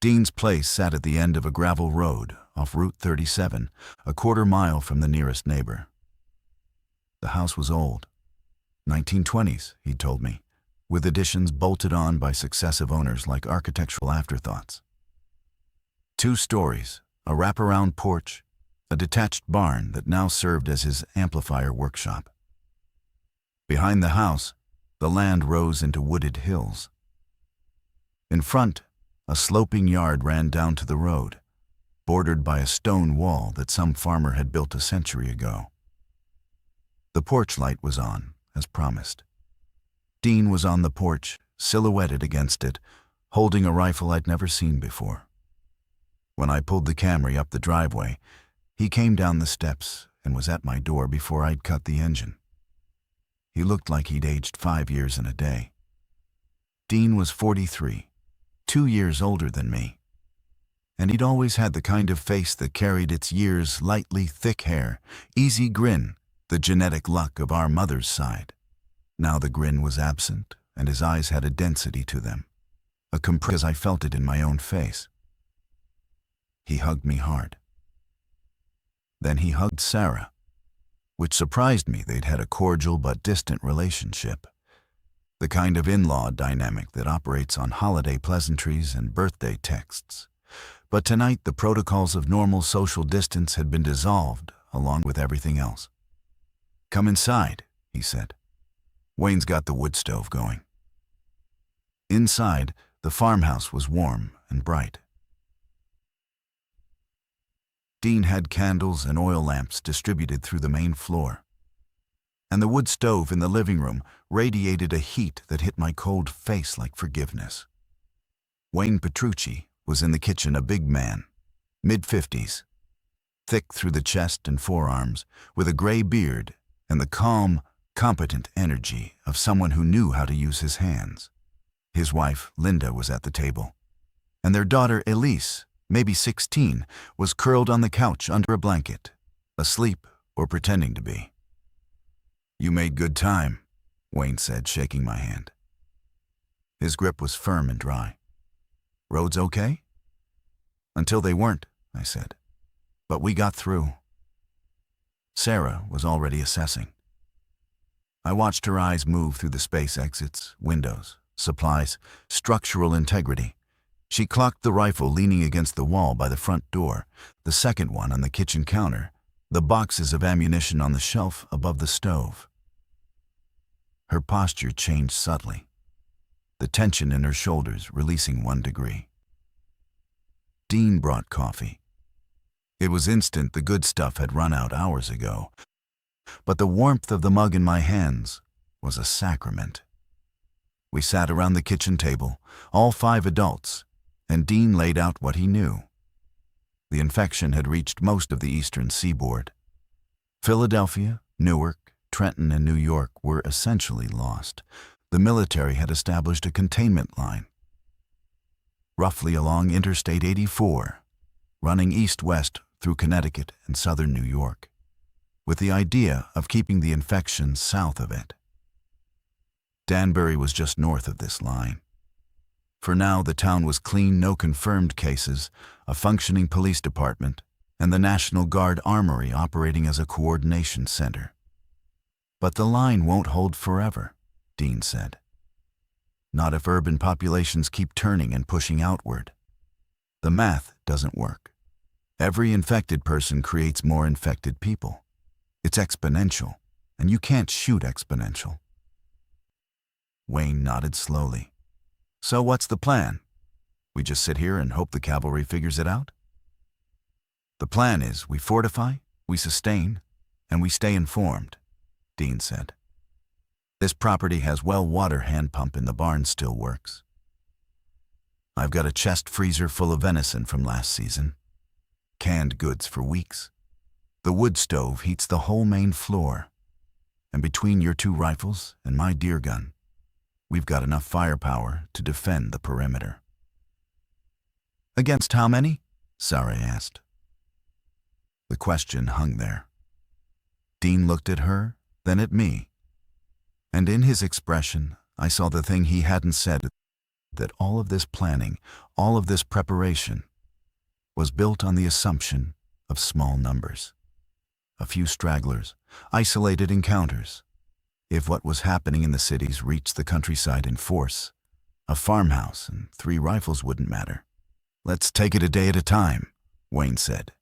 Dean's place sat at the end of a gravel road off Route 37, a quarter-mile from the nearest neighbor. The house was old. 1920s, he'd told me, with additions bolted on by successive owners like architectural afterthoughts. 2 stories, a wraparound porch, a detached barn that now served as his amplifier workshop. Behind the house, the land rose into wooded hills. In front, a sloping yard ran down to the road, bordered by a stone wall that some farmer had built a century ago. The porch light was on, as promised. Dean was on the porch, silhouetted against it, holding a rifle I'd never seen before. When I pulled the Camry up the driveway, he came down the steps and was at my door before I'd cut the engine. He looked like he'd aged 5 years in a day. Dean was 43, 2 years older than me, and he'd always had the kind of face that carried its years, lightly thick hair, easy grin, the genetic luck of our mother's side. Now the grin was absent, and his eyes had a density to them, a compression as I felt it in my own face. He hugged me hard. Then he hugged Sarah, which surprised me. They'd had a cordial but distant relationship, the kind of in-law dynamic that operates on holiday pleasantries and birthday texts. But tonight the protocols of normal social distance had been dissolved, along with everything else. "Come inside," he said. "Wayne's got the wood stove going." Inside, the farmhouse was warm and bright. Dean had candles and oil lamps distributed through the main floor, and the wood stove in the living room radiated a heat that hit my cold face like forgiveness. Wayne Petrucci was in the kitchen, a big man, mid-50s, thick through the chest and forearms, with a gray beard and the calm, competent energy of someone who knew how to use his hands. His wife, Linda, was at the table, and their daughter Elise, maybe 16, was curled on the couch under a blanket, asleep or pretending to be. "You made good time," Wayne said, shaking my hand. His grip was firm and dry. "Roads okay?" "Until they weren't," I said. "But we got through." Sarah was already assessing. I watched her eyes move through the space exits, windows, supplies, structural integrity. She clocked the rifle leaning against the wall by the front door, the second one on the kitchen counter, the boxes of ammunition on the shelf above the stove. Her posture changed subtly, the tension in her shoulders releasing 1 degree. Dean brought coffee. It was instant. The good stuff had run out hours ago, but the warmth of the mug in my hands was a sacrament. We sat around the kitchen table, all 5 adults, and Dean laid out what he knew. The infection had reached most of the eastern seaboard. Philadelphia, Newark, Trenton, and New York were essentially lost. The military had established a containment line, roughly along Interstate 84, running east-west through Connecticut and southern New York, with the idea of keeping the infection south of it. Danbury was just north of this line. For now, the town was clean, no confirmed cases, a functioning police department, and the National Guard Armory operating as a coordination center. "But the line won't hold forever," Dean said. "Not if urban populations keep turning and pushing outward. The math doesn't work. Every infected person creates more infected people. It's exponential, and you can't shoot exponential." Wayne nodded slowly. "So what's the plan? We just sit here and hope the cavalry figures it out?" "The plan is we fortify, we sustain, and we stay informed," Dean said. "This property has well water hand pump in the barn still works. I've got a chest freezer full of venison from last season. Canned goods for weeks. The wood stove heats the whole main floor. And between your 2 rifles and my deer gun, we've got enough firepower to defend the perimeter." "Against how many?" Sarah asked. The question hung there. Dean looked at her, then at me. And in his expression, I saw the thing he hadn't said, that all of this planning, all of this preparation, was built on the assumption of small numbers. A few stragglers, isolated encounters. If what was happening in the cities reached the countryside in force, a farmhouse and 3 rifles wouldn't matter. "Let's take it a day at a time," Wayne said.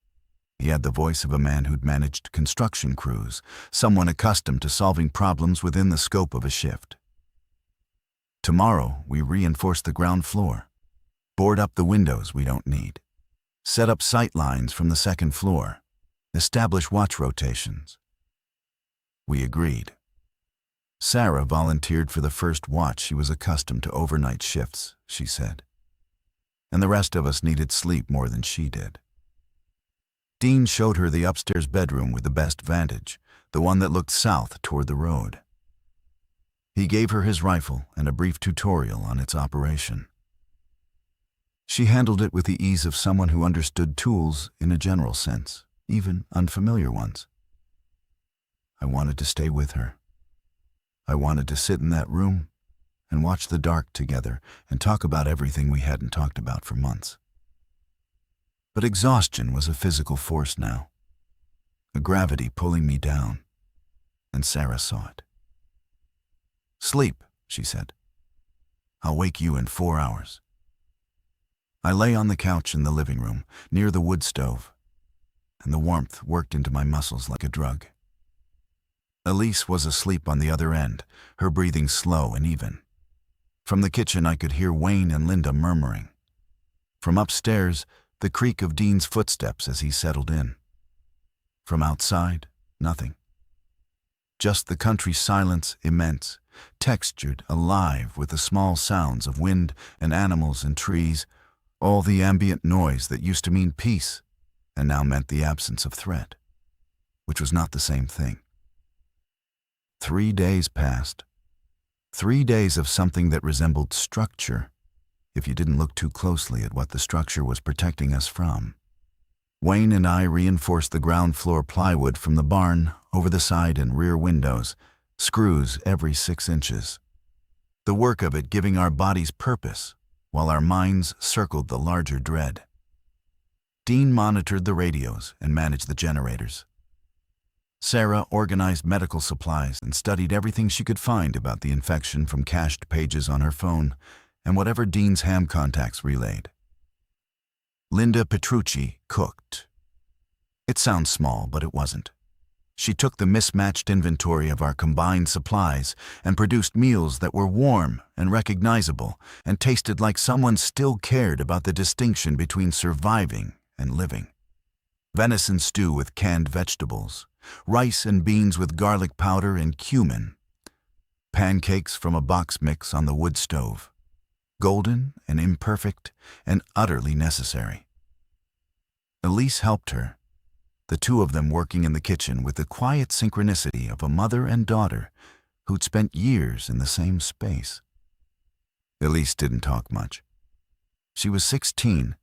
He had the voice of a man who'd managed construction crews, someone accustomed to solving problems within the scope of a shift. "Tomorrow, we reinforce the ground floor, board up the windows we don't need, set up sight lines from the 2nd floor, establish watch rotations." We agreed. Sarah volunteered for the first watch. She was accustomed to overnight shifts, she said. And the rest of us needed sleep more than she did. Dean showed her the upstairs bedroom with the best vantage, the one that looked south toward the road. He gave her his rifle and a brief tutorial on its operation. She handled it with the ease of someone who understood tools in a general sense, even unfamiliar ones. I wanted to stay with her. I wanted to sit in that room and watch the dark together and talk about everything we hadn't talked about for months. But exhaustion was a physical force now, a gravity pulling me down, and Sarah saw it. "Sleep," she said. "I'll wake you in 4 hours." I lay on the couch in the living room, near the wood stove, and the warmth worked into my muscles like a drug. Elise was asleep on the other end, her breathing slow and even. From the kitchen I could hear Wayne and Linda murmuring. From upstairs, the creak of Dean's footsteps as he settled in. From outside, nothing. Just the country silence, immense, textured, alive with the small sounds of wind and animals and trees, all the ambient noise that used to mean peace and now meant the absence of threat, which was not the same thing. 3 days passed. 3 days of something that resembled structure, if you didn't look too closely at what the structure was protecting us from. Wayne and I reinforced the ground floor plywood from the barn over the side and rear windows, screws every 6 inches. The work of it giving our bodies purpose, while our minds circled the larger dread. Dean monitored the radios and managed the generators. Sarah organized medical supplies and studied everything she could find about the infection from cached pages on her phone and whatever Dean's ham contacts relayed. Linda Petrucci cooked. It sounds small, but it wasn't. She took the mismatched inventory of our combined supplies and produced meals that were warm and recognizable and tasted like someone still cared about the distinction between surviving and living. Venison stew with canned vegetables, rice and beans with garlic powder and cumin, pancakes from a box mix on the wood stove, golden and imperfect and utterly necessary. Elise helped her, the two of them working in the kitchen with the quiet synchronicity of a mother and daughter who'd spent years in the same space. Elise didn't talk much. She was 16,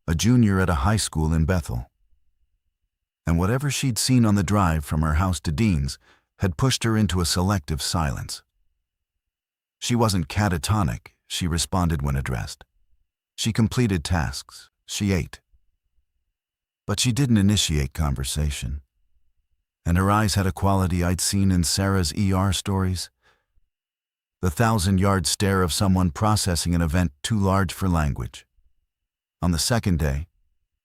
a junior at a high school in Bethel. And whatever she'd seen on the drive from her house to Dean's had pushed her into a selective silence. She wasn't catatonic, she responded when addressed. She completed tasks, she ate. But she didn't initiate conversation. And her eyes had a quality I'd seen in Sarah's ER stories. The 1,000-yard stare of someone processing an event too large for language. On the second day,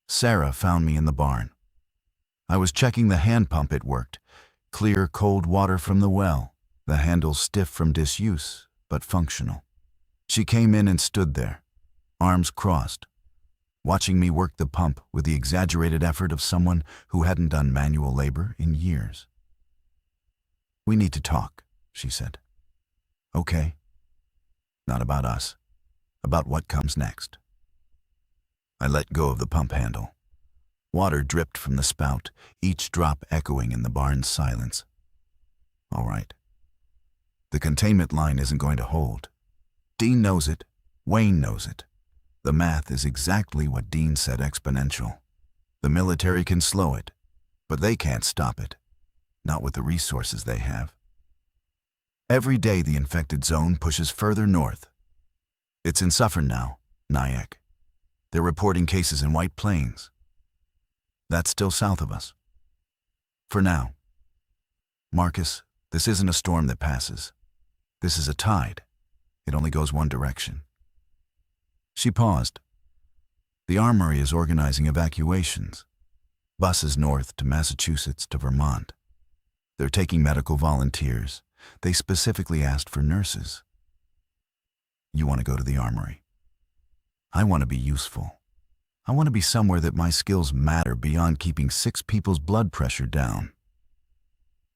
Sarah found me in the barn. I was checking the hand pump. It worked. Clear, cold water from the well, the handle stiff from disuse, but functional. She came in and stood there, arms crossed, watching me work the pump with the exaggerated effort of someone who hadn't done manual labor in years. "We need to talk," she said. "Okay. Not about us. About what comes next." I let go of the pump handle. Water dripped from the spout, each drop echoing in the barn's silence. All right. The containment line isn't going to hold. Dean knows it. Wayne knows it. The math is exactly what Dean said, exponential. The military can slow it, but they can't stop it. Not with the resources they have. Every day the infected zone pushes further north. It's in Suffern now, Nyack. They're reporting cases in White Plains. That's still south of us. For now. Marcus, this isn't a storm that passes. This is a tide. It only goes one direction. She paused. The armory is organizing evacuations. Buses north to Massachusetts to Vermont. They're taking medical volunteers. They specifically asked for nurses. You want to go to the armory? I want to be useful. I want to be somewhere that my skills matter beyond keeping 6 people's blood pressure down.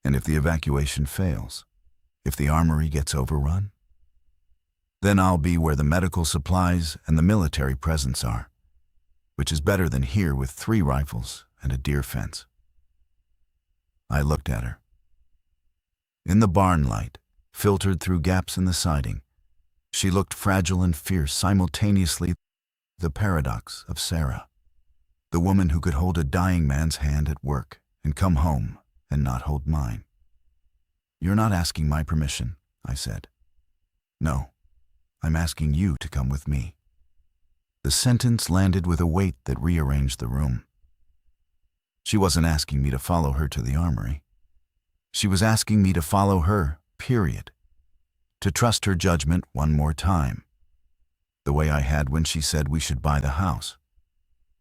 And if the evacuation fails, if the armory gets overrun, then I'll be where the medical supplies and the military presence are, which is better than here with 3 rifles and a deer fence. I looked at her. In the barn light, filtered through gaps in the siding, she looked fragile and fierce simultaneously. The paradox of Sarah, the woman who could hold a dying man's hand at work and come home and not hold mine. You're not asking my permission, I said. No, I'm asking you to come with me. The sentence landed with a weight that rearranged the room. She wasn't asking me to follow her to the armory. She was asking me to follow her, period. To trust her judgment one more time. The way I had when she said we should buy the house.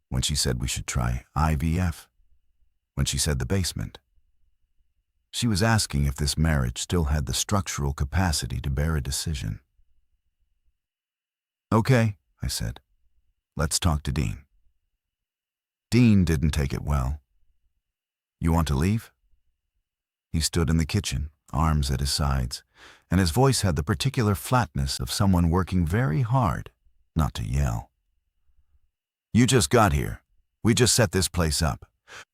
When she said we should try IVF. When she said the basement. She was asking if this marriage still had the structural capacity to bear a decision. Okay, I said. Let's talk to Dean. Dean didn't take it well. You want to leave? He stood in the kitchen, arms at his sides, and his voice had the particular flatness of someone working very hard not to yell. You just got here. We just set this place up.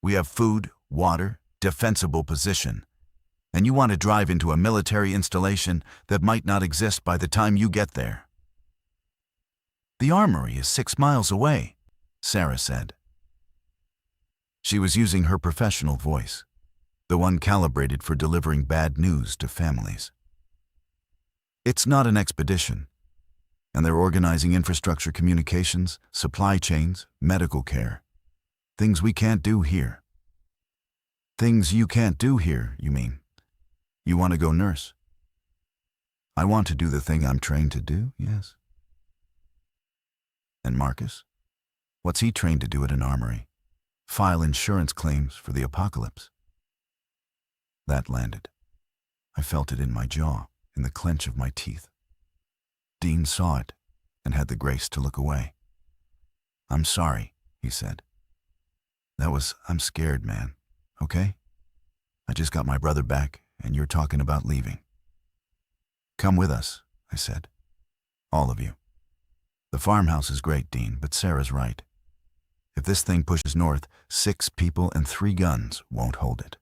We have food, water, defensible position. And you want to drive into a military installation that might not exist by the time you get there. The armory is 6 miles away, Sarah said. She was using her professional voice, the one calibrated for delivering bad news to families. It's not an expedition, and they're organizing infrastructure, communications, supply chains, medical care. Things we can't do here. Things you can't do here, you mean? You want to go nurse? I want to do the thing I'm trained to do, yes. And Marcus? What's he trained to do at an armory? File insurance claims for the apocalypse. That landed. I felt it in my jaw, in the clench of my teeth. Dean saw it and had the grace to look away. I'm sorry, he said. I'm scared, man, okay? I just got my brother back and you're talking about leaving. Come with us, I said. All of you. The farmhouse is great, Dean, but Sarah's right. If this thing pushes north, 6 people and 3 guns won't hold it.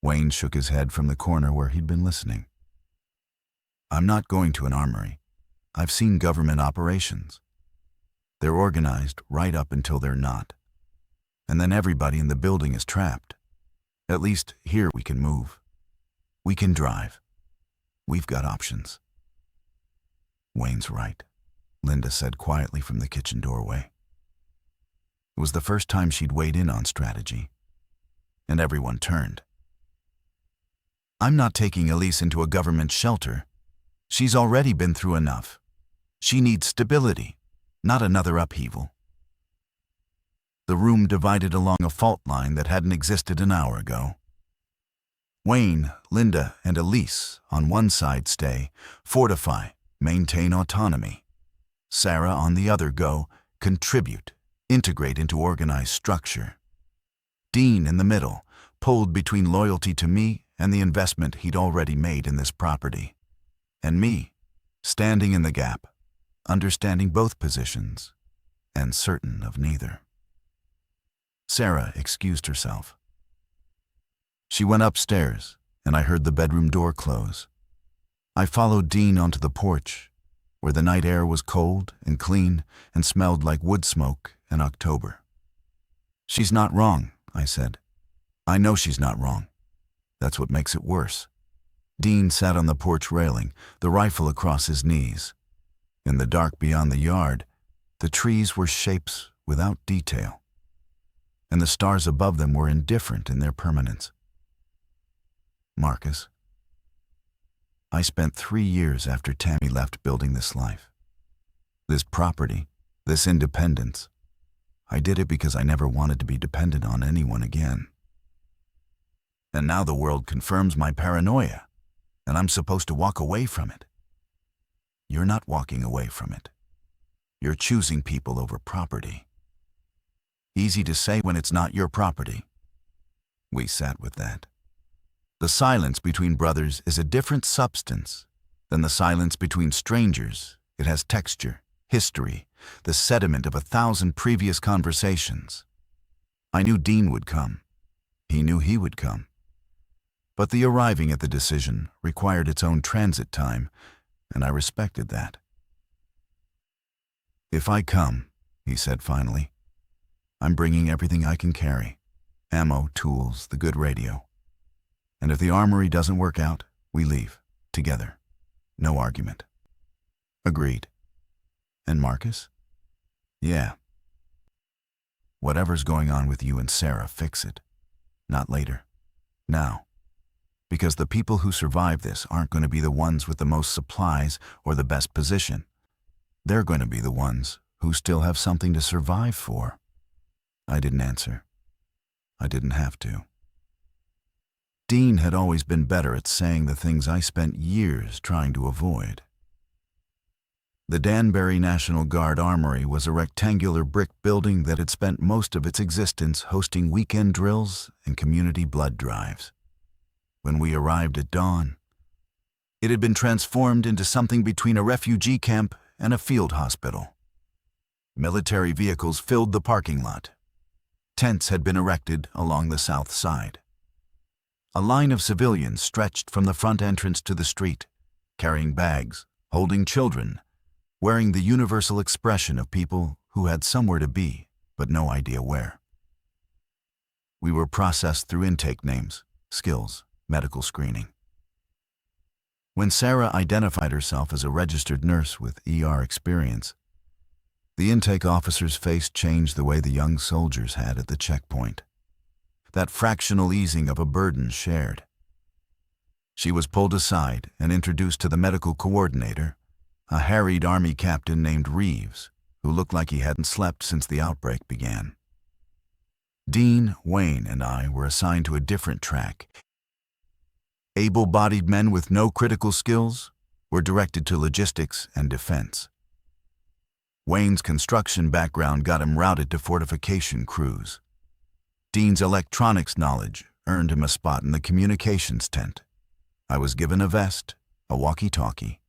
Wayne shook his head from the corner where he'd been listening. I'm not going to an armory. I've seen government operations. They're organized right up until they're not. And then everybody in the building is trapped. At least here we can move. We can drive. We've got options. Wayne's right, Linda said quietly from the kitchen doorway. It was the first time she'd weighed in on strategy, and everyone turned. I'm not taking Elise into a government shelter. She's already been through enough. She needs stability, not another upheaval. The room divided along a fault line that hadn't existed an hour ago. Wayne, Linda, and Elise on one side stay, fortify, maintain autonomy. Sarah on the other go, contribute, integrate into organized structure. Dean in the middle, pulled between loyalty to me and the investment he'd already made in this property. And me, standing in the gap, understanding both positions, and certain of neither. Sarah excused herself. She went upstairs, and I heard the bedroom door close. I followed Dean onto the porch, where the night air was cold and clean and smelled like wood smoke in October. She's not wrong, I said. I know she's not wrong. That's what makes it worse. Dean sat on the porch railing, the rifle across his knees. In the dark beyond the yard, the trees were shapes without detail, and the stars above them were indifferent in their permanence. Marcus, I spent 3 years after Tammy left building this life. This property, this independence. I did it because I never wanted to be dependent on anyone again. And now the world confirms my paranoia, and I'm supposed to walk away from it. You're not walking away from it. You're choosing people over property. Easy to say when it's not your property. We sat with that. The silence between brothers is a different substance than the silence between strangers. It has texture, history, the sediment of 1,000 previous conversations. I knew Dean would come. He knew he would come. But the arriving at the decision required its own transit time, and I respected that. If I come, he said finally, I'm bringing everything I can carry. Ammo, tools, the good radio. And if the armory doesn't work out, we leave, together. No argument. Agreed. And Marcus? Yeah. Whatever's going on with you and Sarah, fix it. Not later. Now. Because the people who survive this aren't going to be the ones with the most supplies or the best position. They're going to be the ones who still have something to survive for. I didn't answer. I didn't have to. Dean had always been better at saying the things I spent years trying to avoid. The Danbury National Guard Armory was a rectangular brick building that had spent most of its existence hosting weekend drills and community blood drives. When we arrived at dawn, it had been transformed into something between a refugee camp and a field hospital. Military vehicles filled the parking lot. Tents had been erected along the south side. A line of civilians stretched from the front entrance to the street, carrying bags, holding children, wearing the universal expression of people who had somewhere to be, but no idea where. We were processed through intake names, skills, medical screening. When Sarah identified herself as a registered nurse with ER experience, the intake officer's face changed the way the young soldiers had at the checkpoint. That fractional easing of a burden shared. She was pulled aside and introduced to the medical coordinator, a harried Army captain named Reeves, who looked like he hadn't slept since the outbreak began. Dean, Wayne, and I were assigned to a different track. Able-bodied men with no critical skills were directed to logistics and defense. Wayne's construction background got him routed to fortification crews. Dean's electronics knowledge earned him a spot in the communications tent. I was given a vest, a walkie-talkie,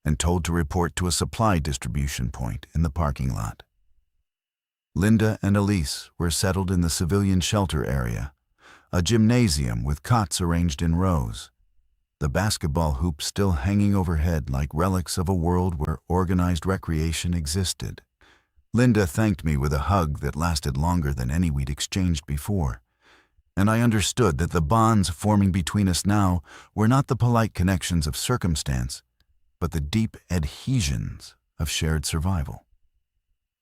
and told to report to a supply distribution point in the parking lot. Linda and Elise were settled in the civilian shelter area, a gymnasium with cots arranged in rows, the basketball hoops still hanging overhead like relics of a world where organized recreation existed. Linda thanked me with a hug that lasted longer than any we'd exchanged before, and I understood that the bonds forming between us now were not the polite connections of circumstance, but the deep adhesions of shared survival.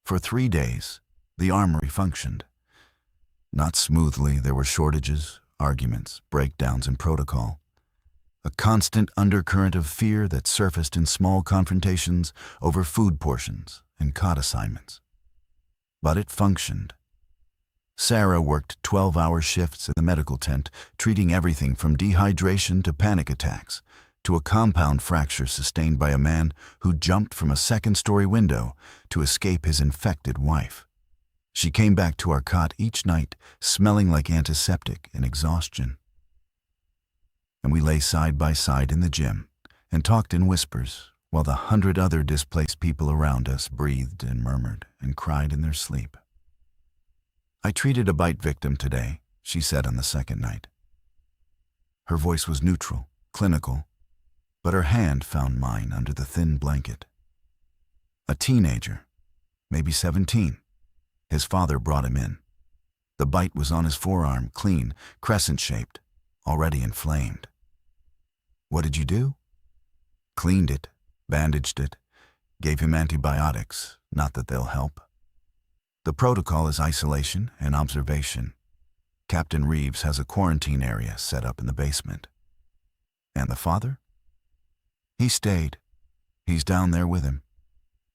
For 3 days, the armory functioned. Not smoothly, there were shortages, arguments, breakdowns in protocol. A constant undercurrent of fear that surfaced in small confrontations over food portions and cot assignments. But it functioned. Sarah worked 12-hour shifts in the medical tent, treating everything from dehydration to panic attacks, to a compound fracture sustained by a man who jumped from a second-story window to escape his infected wife. She came back to our cot each night, smelling like antiseptic and exhaustion. And we lay side by side in the gym and talked in whispers while the 100 other displaced people around us breathed and murmured and cried in their sleep. "I treated a bite victim today," she said on the second night. Her voice was neutral, clinical, but her hand found mine under the thin blanket. A teenager, maybe 17. His father brought him in. The bite was on his forearm, clean, crescent-shaped, already inflamed. "What did you do?" "Cleaned it, bandaged it, gave him antibiotics, not that they'll help. The protocol is isolation and observation. Captain Reeves has a quarantine area set up in the basement." "And the father?" "He stayed. He's down there with him,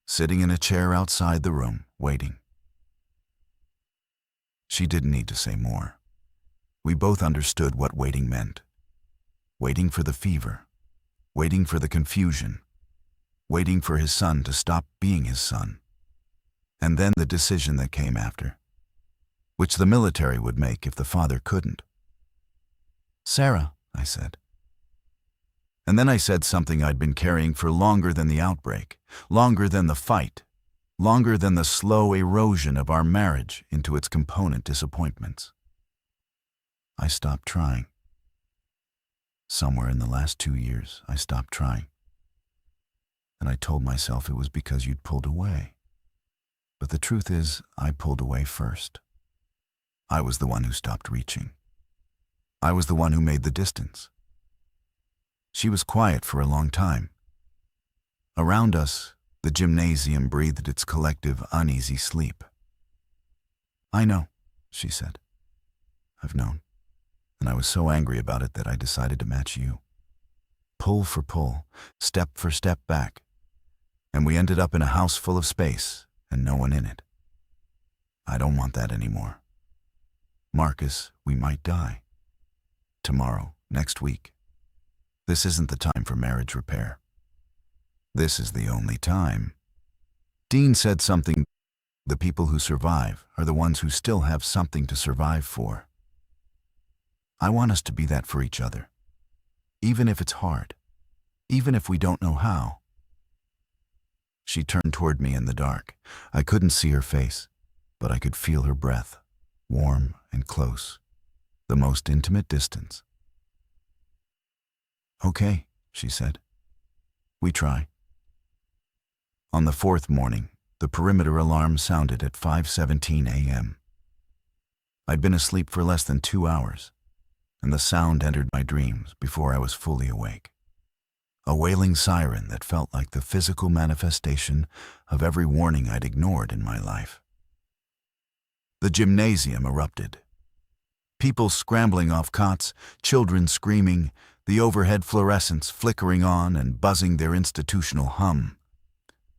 sitting in a chair outside the room, waiting." She didn't need to say more. We both understood what waiting meant. Waiting for the fever, waiting for the confusion, waiting for his son to stop being his son. And then the decision that came after, which the military would make if the father couldn't. "Sarah," I said. And then I said something I'd been carrying for longer than the outbreak, longer than the fight, longer than the slow erosion of our marriage into its component disappointments. I stopped trying. Somewhere in the last 2 years, I stopped trying. And I told myself it was because you'd pulled away. But the truth is, I pulled away first. I was the one who stopped reaching. I was the one who made the distance. She was quiet for a long time. Around us, the gymnasium breathed its collective, uneasy sleep. "I know," she said. "I've known. And I was so angry about it that I decided to match you. Pull for pull, step for step back. And we ended up in a house full of space and no one in it. I don't want that anymore. Marcus, we might die. Tomorrow, next week. This isn't the time for marriage repair. This is the only time." Dean said something. The people who survive are the ones who still have something to survive for. I want us to be that for each other, even if it's hard, even if we don't know how. She turned toward me in the dark. I couldn't see her face, but I could feel her breath, warm and close, the most intimate distance. "Okay," she said. "We try." On the fourth morning, the perimeter alarm sounded at 5:17 a.m. I'd been asleep for less than 2 hours, and the sound entered my dreams before I was fully awake. A wailing siren that felt like the physical manifestation of every warning I'd ignored in my life. The gymnasium erupted. People scrambling off cots, children screaming, the overhead fluorescents flickering on and buzzing their institutional hum.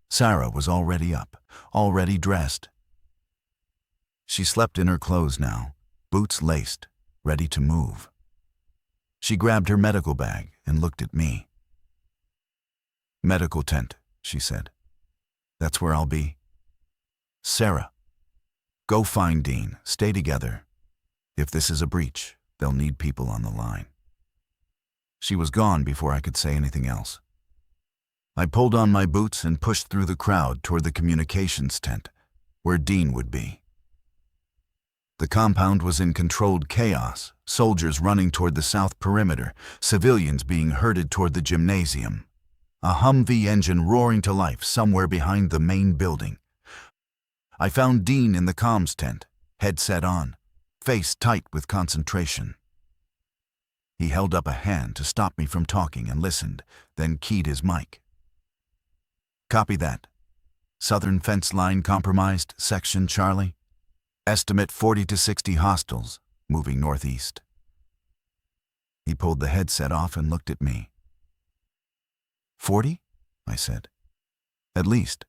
Sarah was already up, already dressed. She slept in her clothes now, boots laced, ready to move. She grabbed her medical bag and looked at me. "Medical tent," she said. "That's where I'll be." "Sarah, go find Dean, stay together. If this is a breach, they'll need people on the line." She was gone before I could say anything else. I pulled on my boots and pushed through the crowd toward the communications tent, where Dean would be. The compound was in controlled chaos, soldiers running toward the south perimeter, civilians being herded toward the gymnasium. A Humvee engine roaring to life somewhere behind the main building. I found Dean in the comms tent, headset on, face tight with concentration. He held up a hand to stop me from talking and listened, then keyed his mic. "Copy that. Southern fence line compromised, section Charlie. Estimate 40 to 60 hostiles, moving northeast." He pulled the headset off and looked at me. 40? I said. "At least.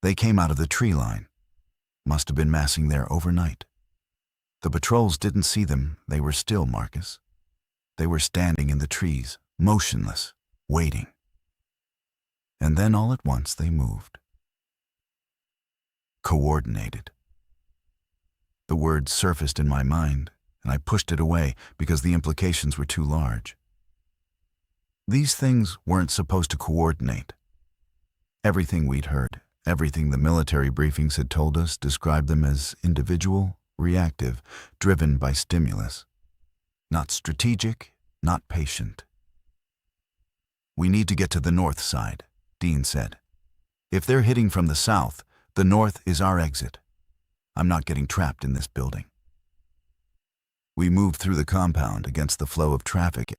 They came out of the tree line. Must have been massing there overnight. The patrols didn't see them. They were still, Marcus. They were standing in the trees, motionless, waiting. And then all at once they moved. Coordinated." The word surfaced in my mind, and I pushed it away because the implications were too large. These things weren't supposed to coordinate. Everything we'd heard, everything the military briefings had told us described them as individual, reactive, driven by stimulus. Not strategic, not patient. "We need to get to the north side," Dean said. "If they're hitting from the south, the north is our exit. I'm not getting trapped in this building." We moved through the compound against the flow of traffic.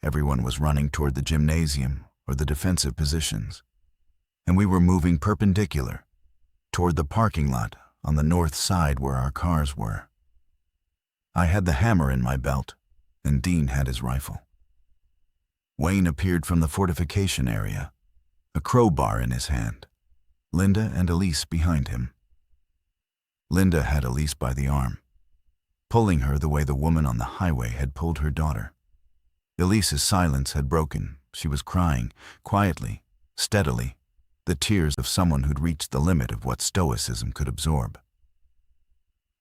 Everyone was running toward the gymnasium or the defensive positions, and we were moving perpendicular toward the parking lot on the north side where our cars were. I had the hammer in my belt, and Dean had his rifle. Wayne appeared from the fortification area, a crowbar in his hand, Linda and Elise behind him. Linda had Elise by the arm, pulling her the way the woman on the highway had pulled her daughter. Elise's silence had broken. She was crying, quietly, steadily, the tears of someone who'd reached the limit of what stoicism could absorb.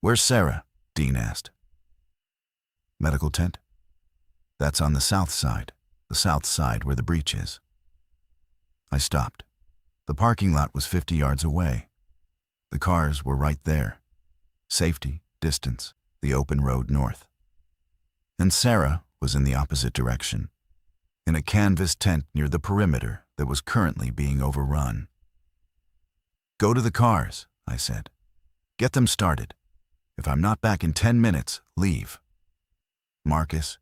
"Where's Sarah?" Dean asked. "Medical tent? That's on the south side where the breach is." I stopped. The parking lot was 50 yards away. The cars were right there. Safety, distance, the open road north. And Sarah was in the opposite direction, in a canvas tent near the perimeter that was currently being overrun. "Go to the cars," I said. "Get them started. If I'm not back in 10 minutes, leave." "Marcus,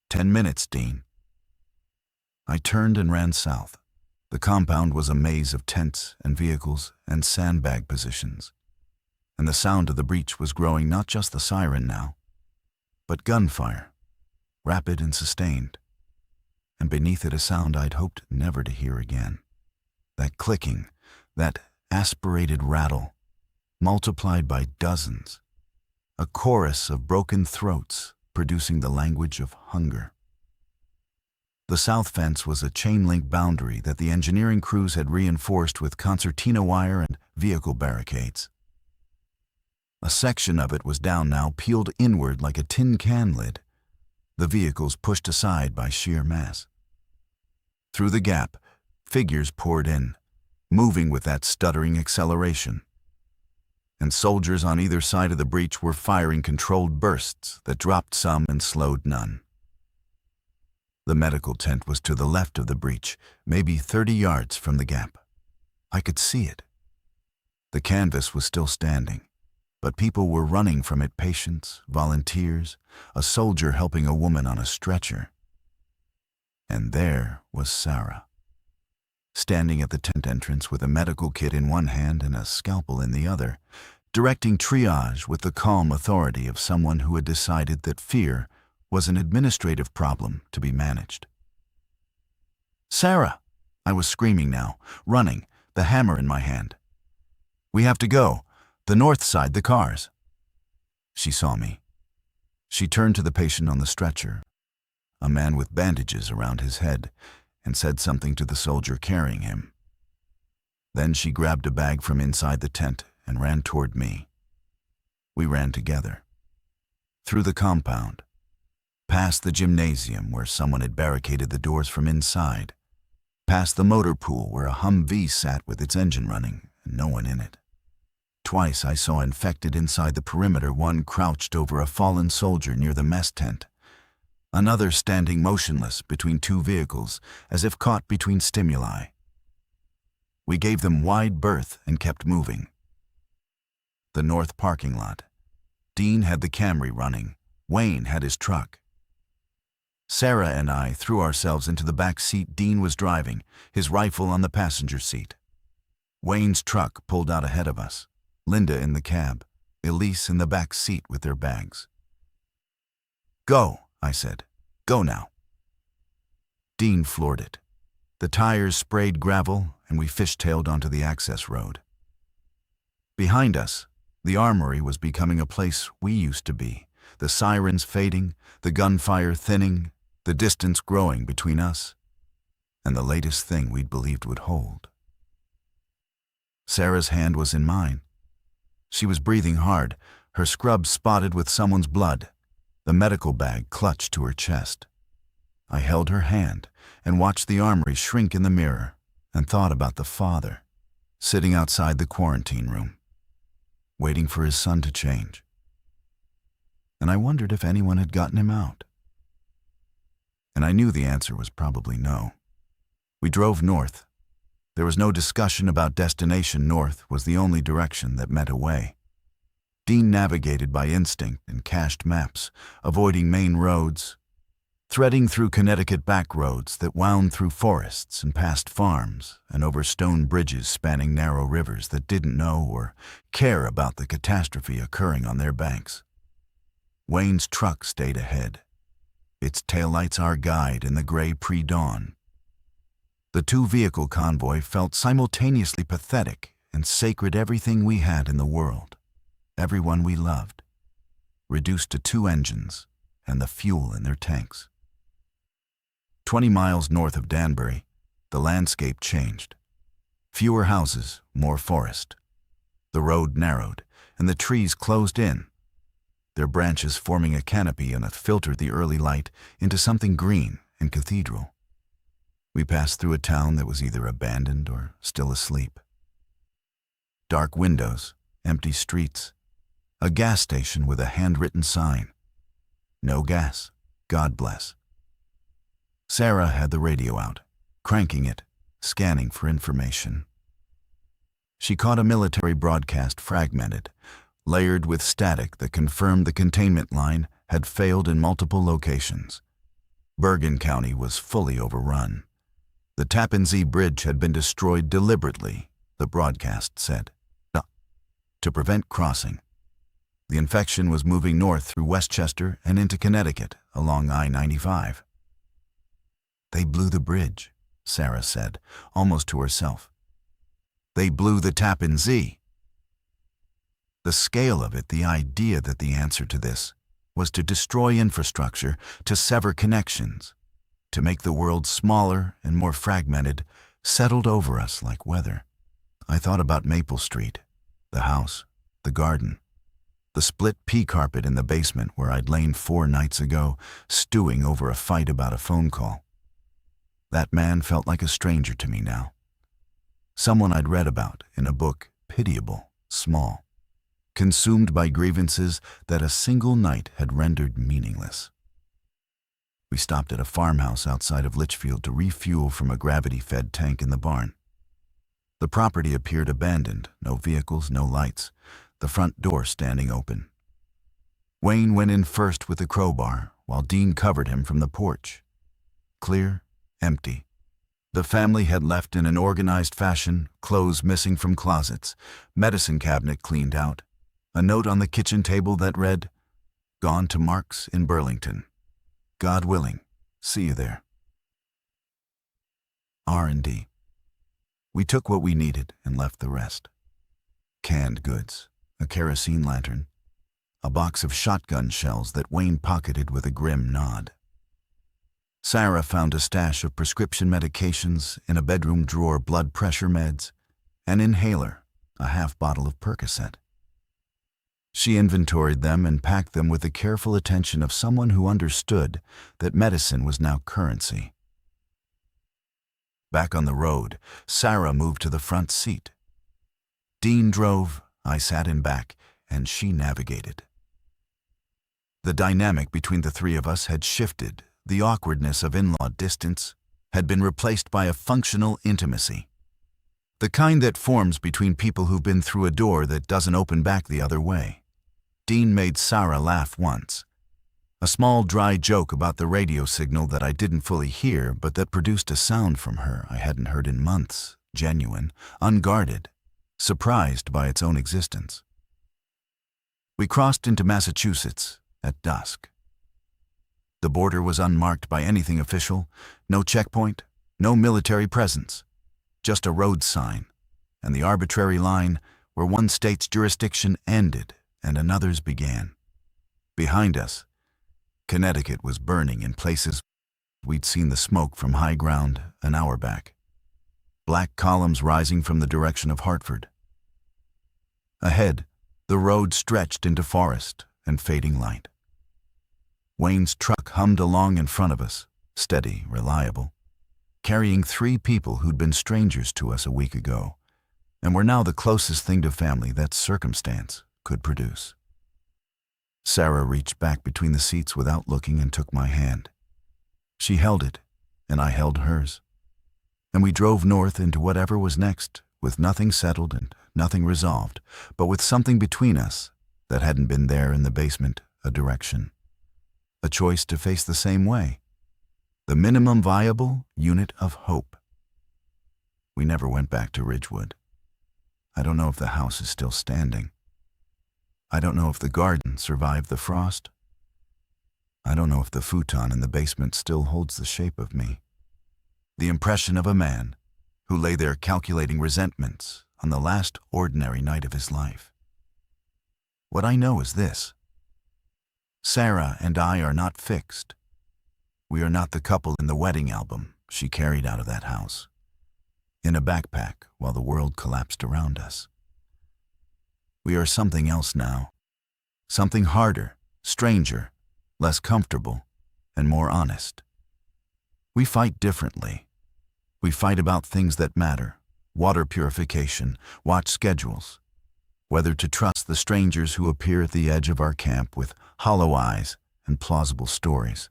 10 minutes, Dean." I turned and ran south. The compound was a maze of tents and vehicles and sandbag positions, and the sound of the breach was growing, not just the siren now, but gunfire, rapid and sustained, and beneath it a sound I'd hoped never to hear again. That clicking, that aspirated rattle, multiplied by dozens, a chorus of broken throats producing the language of hunger. The south fence was a chain-link boundary that the engineering crews had reinforced with concertina wire and vehicle barricades. A section of it was down now, peeled inward like a tin can lid, the vehicles pushed aside by sheer mass. Through the gap, figures poured in, moving with that stuttering acceleration. And soldiers on either side of the breach were firing controlled bursts that dropped some and slowed none. The medical tent was to the left of the breach, maybe 30 yards from the gap. I could see it. The canvas was still standing, but people were running from it, patients, volunteers, a soldier helping a woman on a stretcher. And there was Sarah, standing at the tent entrance with a medical kit in one hand and a scalpel in the other, directing triage with the calm authority of someone who had decided that fear was an administrative problem to be managed. "Sarah!" I was screaming now, running, the hammer in my hand. "We have to go. The north side, the cars." She saw me. She turned to the patient on the stretcher, a man with bandages around his head, and said something to the soldier carrying him. Then she grabbed a bag from inside the tent and ran toward me. We ran together. Through the compound, past the gymnasium where someone had barricaded the doors from inside, past the motor pool where a Humvee sat with its engine running and no one in it. Twice I saw infected inside the perimeter, one crouched over a fallen soldier near the mess tent, another standing motionless between two vehicles as if caught between stimuli. We gave them wide berth and kept moving. The north parking lot. Dean had the Camry running. Wayne had his truck. Sarah and I threw ourselves into the back seat Dean was driving, his rifle on the passenger seat. Wayne's truck pulled out ahead of us, Linda in the cab, Elise in the back seat with their bags. "Go," I said. "Go now." Dean floored it. The tires sprayed gravel, and we fishtailed onto the access road. Behind us, the armory was becoming a place we used to be, the sirens fading, the gunfire thinning, the distance growing between us and the latest thing we'd believed would hold. Sarah's hand was in mine. She was breathing hard, her scrub spotted with someone's blood, the medical bag clutched to her chest. I held her hand and watched the armory shrink in the mirror and thought about the father, sitting outside the quarantine room, waiting for his son to change. And I wondered if anyone had gotten him out. And I knew the answer was probably no. We drove north. There was no discussion about destination. North was the only direction that met a way. Dean navigated by instinct and cached maps, avoiding main roads, threading through Connecticut back roads that wound through forests and past farms and over stone bridges spanning narrow rivers that didn't know or care about the catastrophe occurring on their banks. Wayne's truck stayed ahead, its taillights our guide in the gray pre-dawn. The two-vehicle convoy felt simultaneously pathetic and sacred, everything we had in the world, everyone we loved, reduced to two engines and the fuel in their tanks. 20 miles north of Danbury, the landscape changed. Fewer houses, more forest. The road narrowed, and the trees closed in, their branches forming a canopy and filtered the early light into something green and cathedral. We passed through a town that was either abandoned or still asleep. Dark windows, empty streets, a gas station with a handwritten sign. No gas, God bless. Sarah had the radio out, cranking it, scanning for information. She caught a military broadcast, fragmented, layered with static that confirmed the containment line had failed in multiple locations. Bergen County was fully overrun. The Tappan Zee Bridge had been destroyed deliberately, the broadcast said, to prevent crossing. The infection was moving north through Westchester and into Connecticut along I-95. They blew the bridge, Sarah said, almost to herself. They blew the Tappan Zee. The scale of it, the idea that the answer to this was to destroy infrastructure, to sever connections, to make the world smaller and more fragmented, settled over us like weather. I thought about Maple Street, the house, the garden, the split pea carpet in the basement where I'd lain 4 nights ago, stewing over a fight about a phone call. That man felt like a stranger to me now. Someone I'd read about in a book, pitiable, small, consumed by grievances that a single night had rendered meaningless. We stopped at a farmhouse outside of Litchfield to refuel from a gravity-fed tank in the barn. The property appeared abandoned, no vehicles, no lights, the front door standing open. Wayne went in first with a crowbar, while Dean covered him from the porch. Clear, empty. The family had left in an organized fashion, clothes missing from closets, medicine cabinet cleaned out, a note on the kitchen table that read, "Gone to Mark's in Burlington. God willing, see you there." R&D. We took what we needed and left the rest. Canned goods, a kerosene lantern, a box of shotgun shells that Wayne pocketed with a grim nod. Sarah found a stash of prescription medications, in a bedroom drawer blood pressure meds, an inhaler, a half bottle of Percocet. She inventoried them and packed them with the careful attention of someone who understood that medicine was now currency. Back on the road, Sarah moved to the front seat. Dean drove, I sat in back, and she navigated. The dynamic between the three of us had shifted. The awkwardness of in-law distance had been replaced by a functional intimacy. The kind that forms between people who've been through a door that doesn't open back the other way. Dean made Sarah laugh once. A small dry joke about the radio signal that I didn't fully hear, but that produced a sound from her I hadn't heard in months, genuine, unguarded, surprised by its own existence. We crossed into Massachusetts at dusk. The border was unmarked by anything official, no checkpoint, no military presence, just a road sign, and the arbitrary line where one state's jurisdiction ended and another's began. Behind us, Connecticut was burning in places we'd seen the smoke from high ground an hour back. Black columns rising from the direction of Hartford. Ahead, the road stretched into forest and fading light. Wayne's truck hummed along in front of us, steady, reliable, carrying 3 people who'd been strangers to us a week ago, and were now the closest thing to family that circumstance could produce. Sarah reached back between the seats without looking and took my hand. She held it, and I held hers, and we drove north into whatever was next, with nothing settled and nothing resolved, but with something between us that hadn't been there in the basement, a direction. A choice to face the same way. The minimum viable unit of hope. We never went back to Ridgewood. I don't know if the house is still standing. I don't know if the garden survived the frost. I don't know if the futon in the basement still holds the shape of me. The impression of a man who lay there calculating resentments on the last ordinary night of his life. What I know is this. Sarah and I are not fixed. We are not the couple in the wedding album she carried out of that house, in a backpack while the world collapsed around us. We are something else now, something harder, stranger, less comfortable, and more honest. We fight differently. We fight about things that matter, water purification, watch schedules, whether to trust the strangers who appear at the edge of our camp with hollow eyes and plausible stories.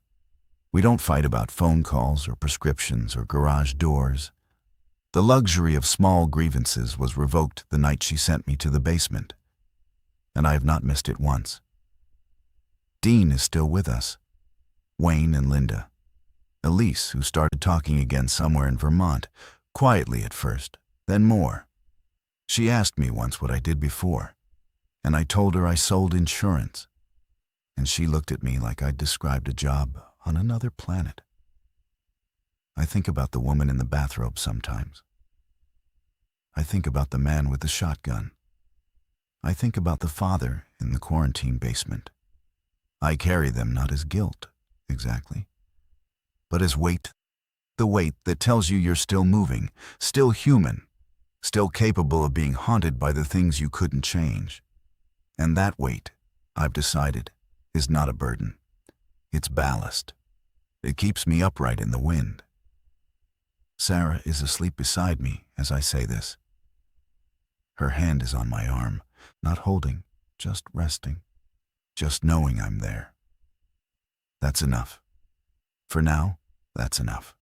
We don't fight about phone calls or prescriptions or garage doors. The luxury of small grievances was revoked the night she sent me to the basement, and I have not missed it once. Dean is still with us. Wayne and Linda. Elise, who started talking again somewhere in Vermont, quietly at first, then more. She asked me once what I did before, and I told her I sold insurance, and she looked at me like I'd described a job on another planet. I think about the woman in the bathrobe sometimes. I think about the man with the shotgun. I think about the father in the quarantine basement. I carry them not as guilt, exactly, but as weight. The weight that tells you you're still moving, still human, still capable of being haunted by the things you couldn't change. And that weight, I've decided, is not a burden. It's ballast. It keeps me upright in the wind. Sarah is asleep beside me as I say this. Her hand is on my arm, not holding, just resting, just knowing I'm there. That's enough. For now, that's enough.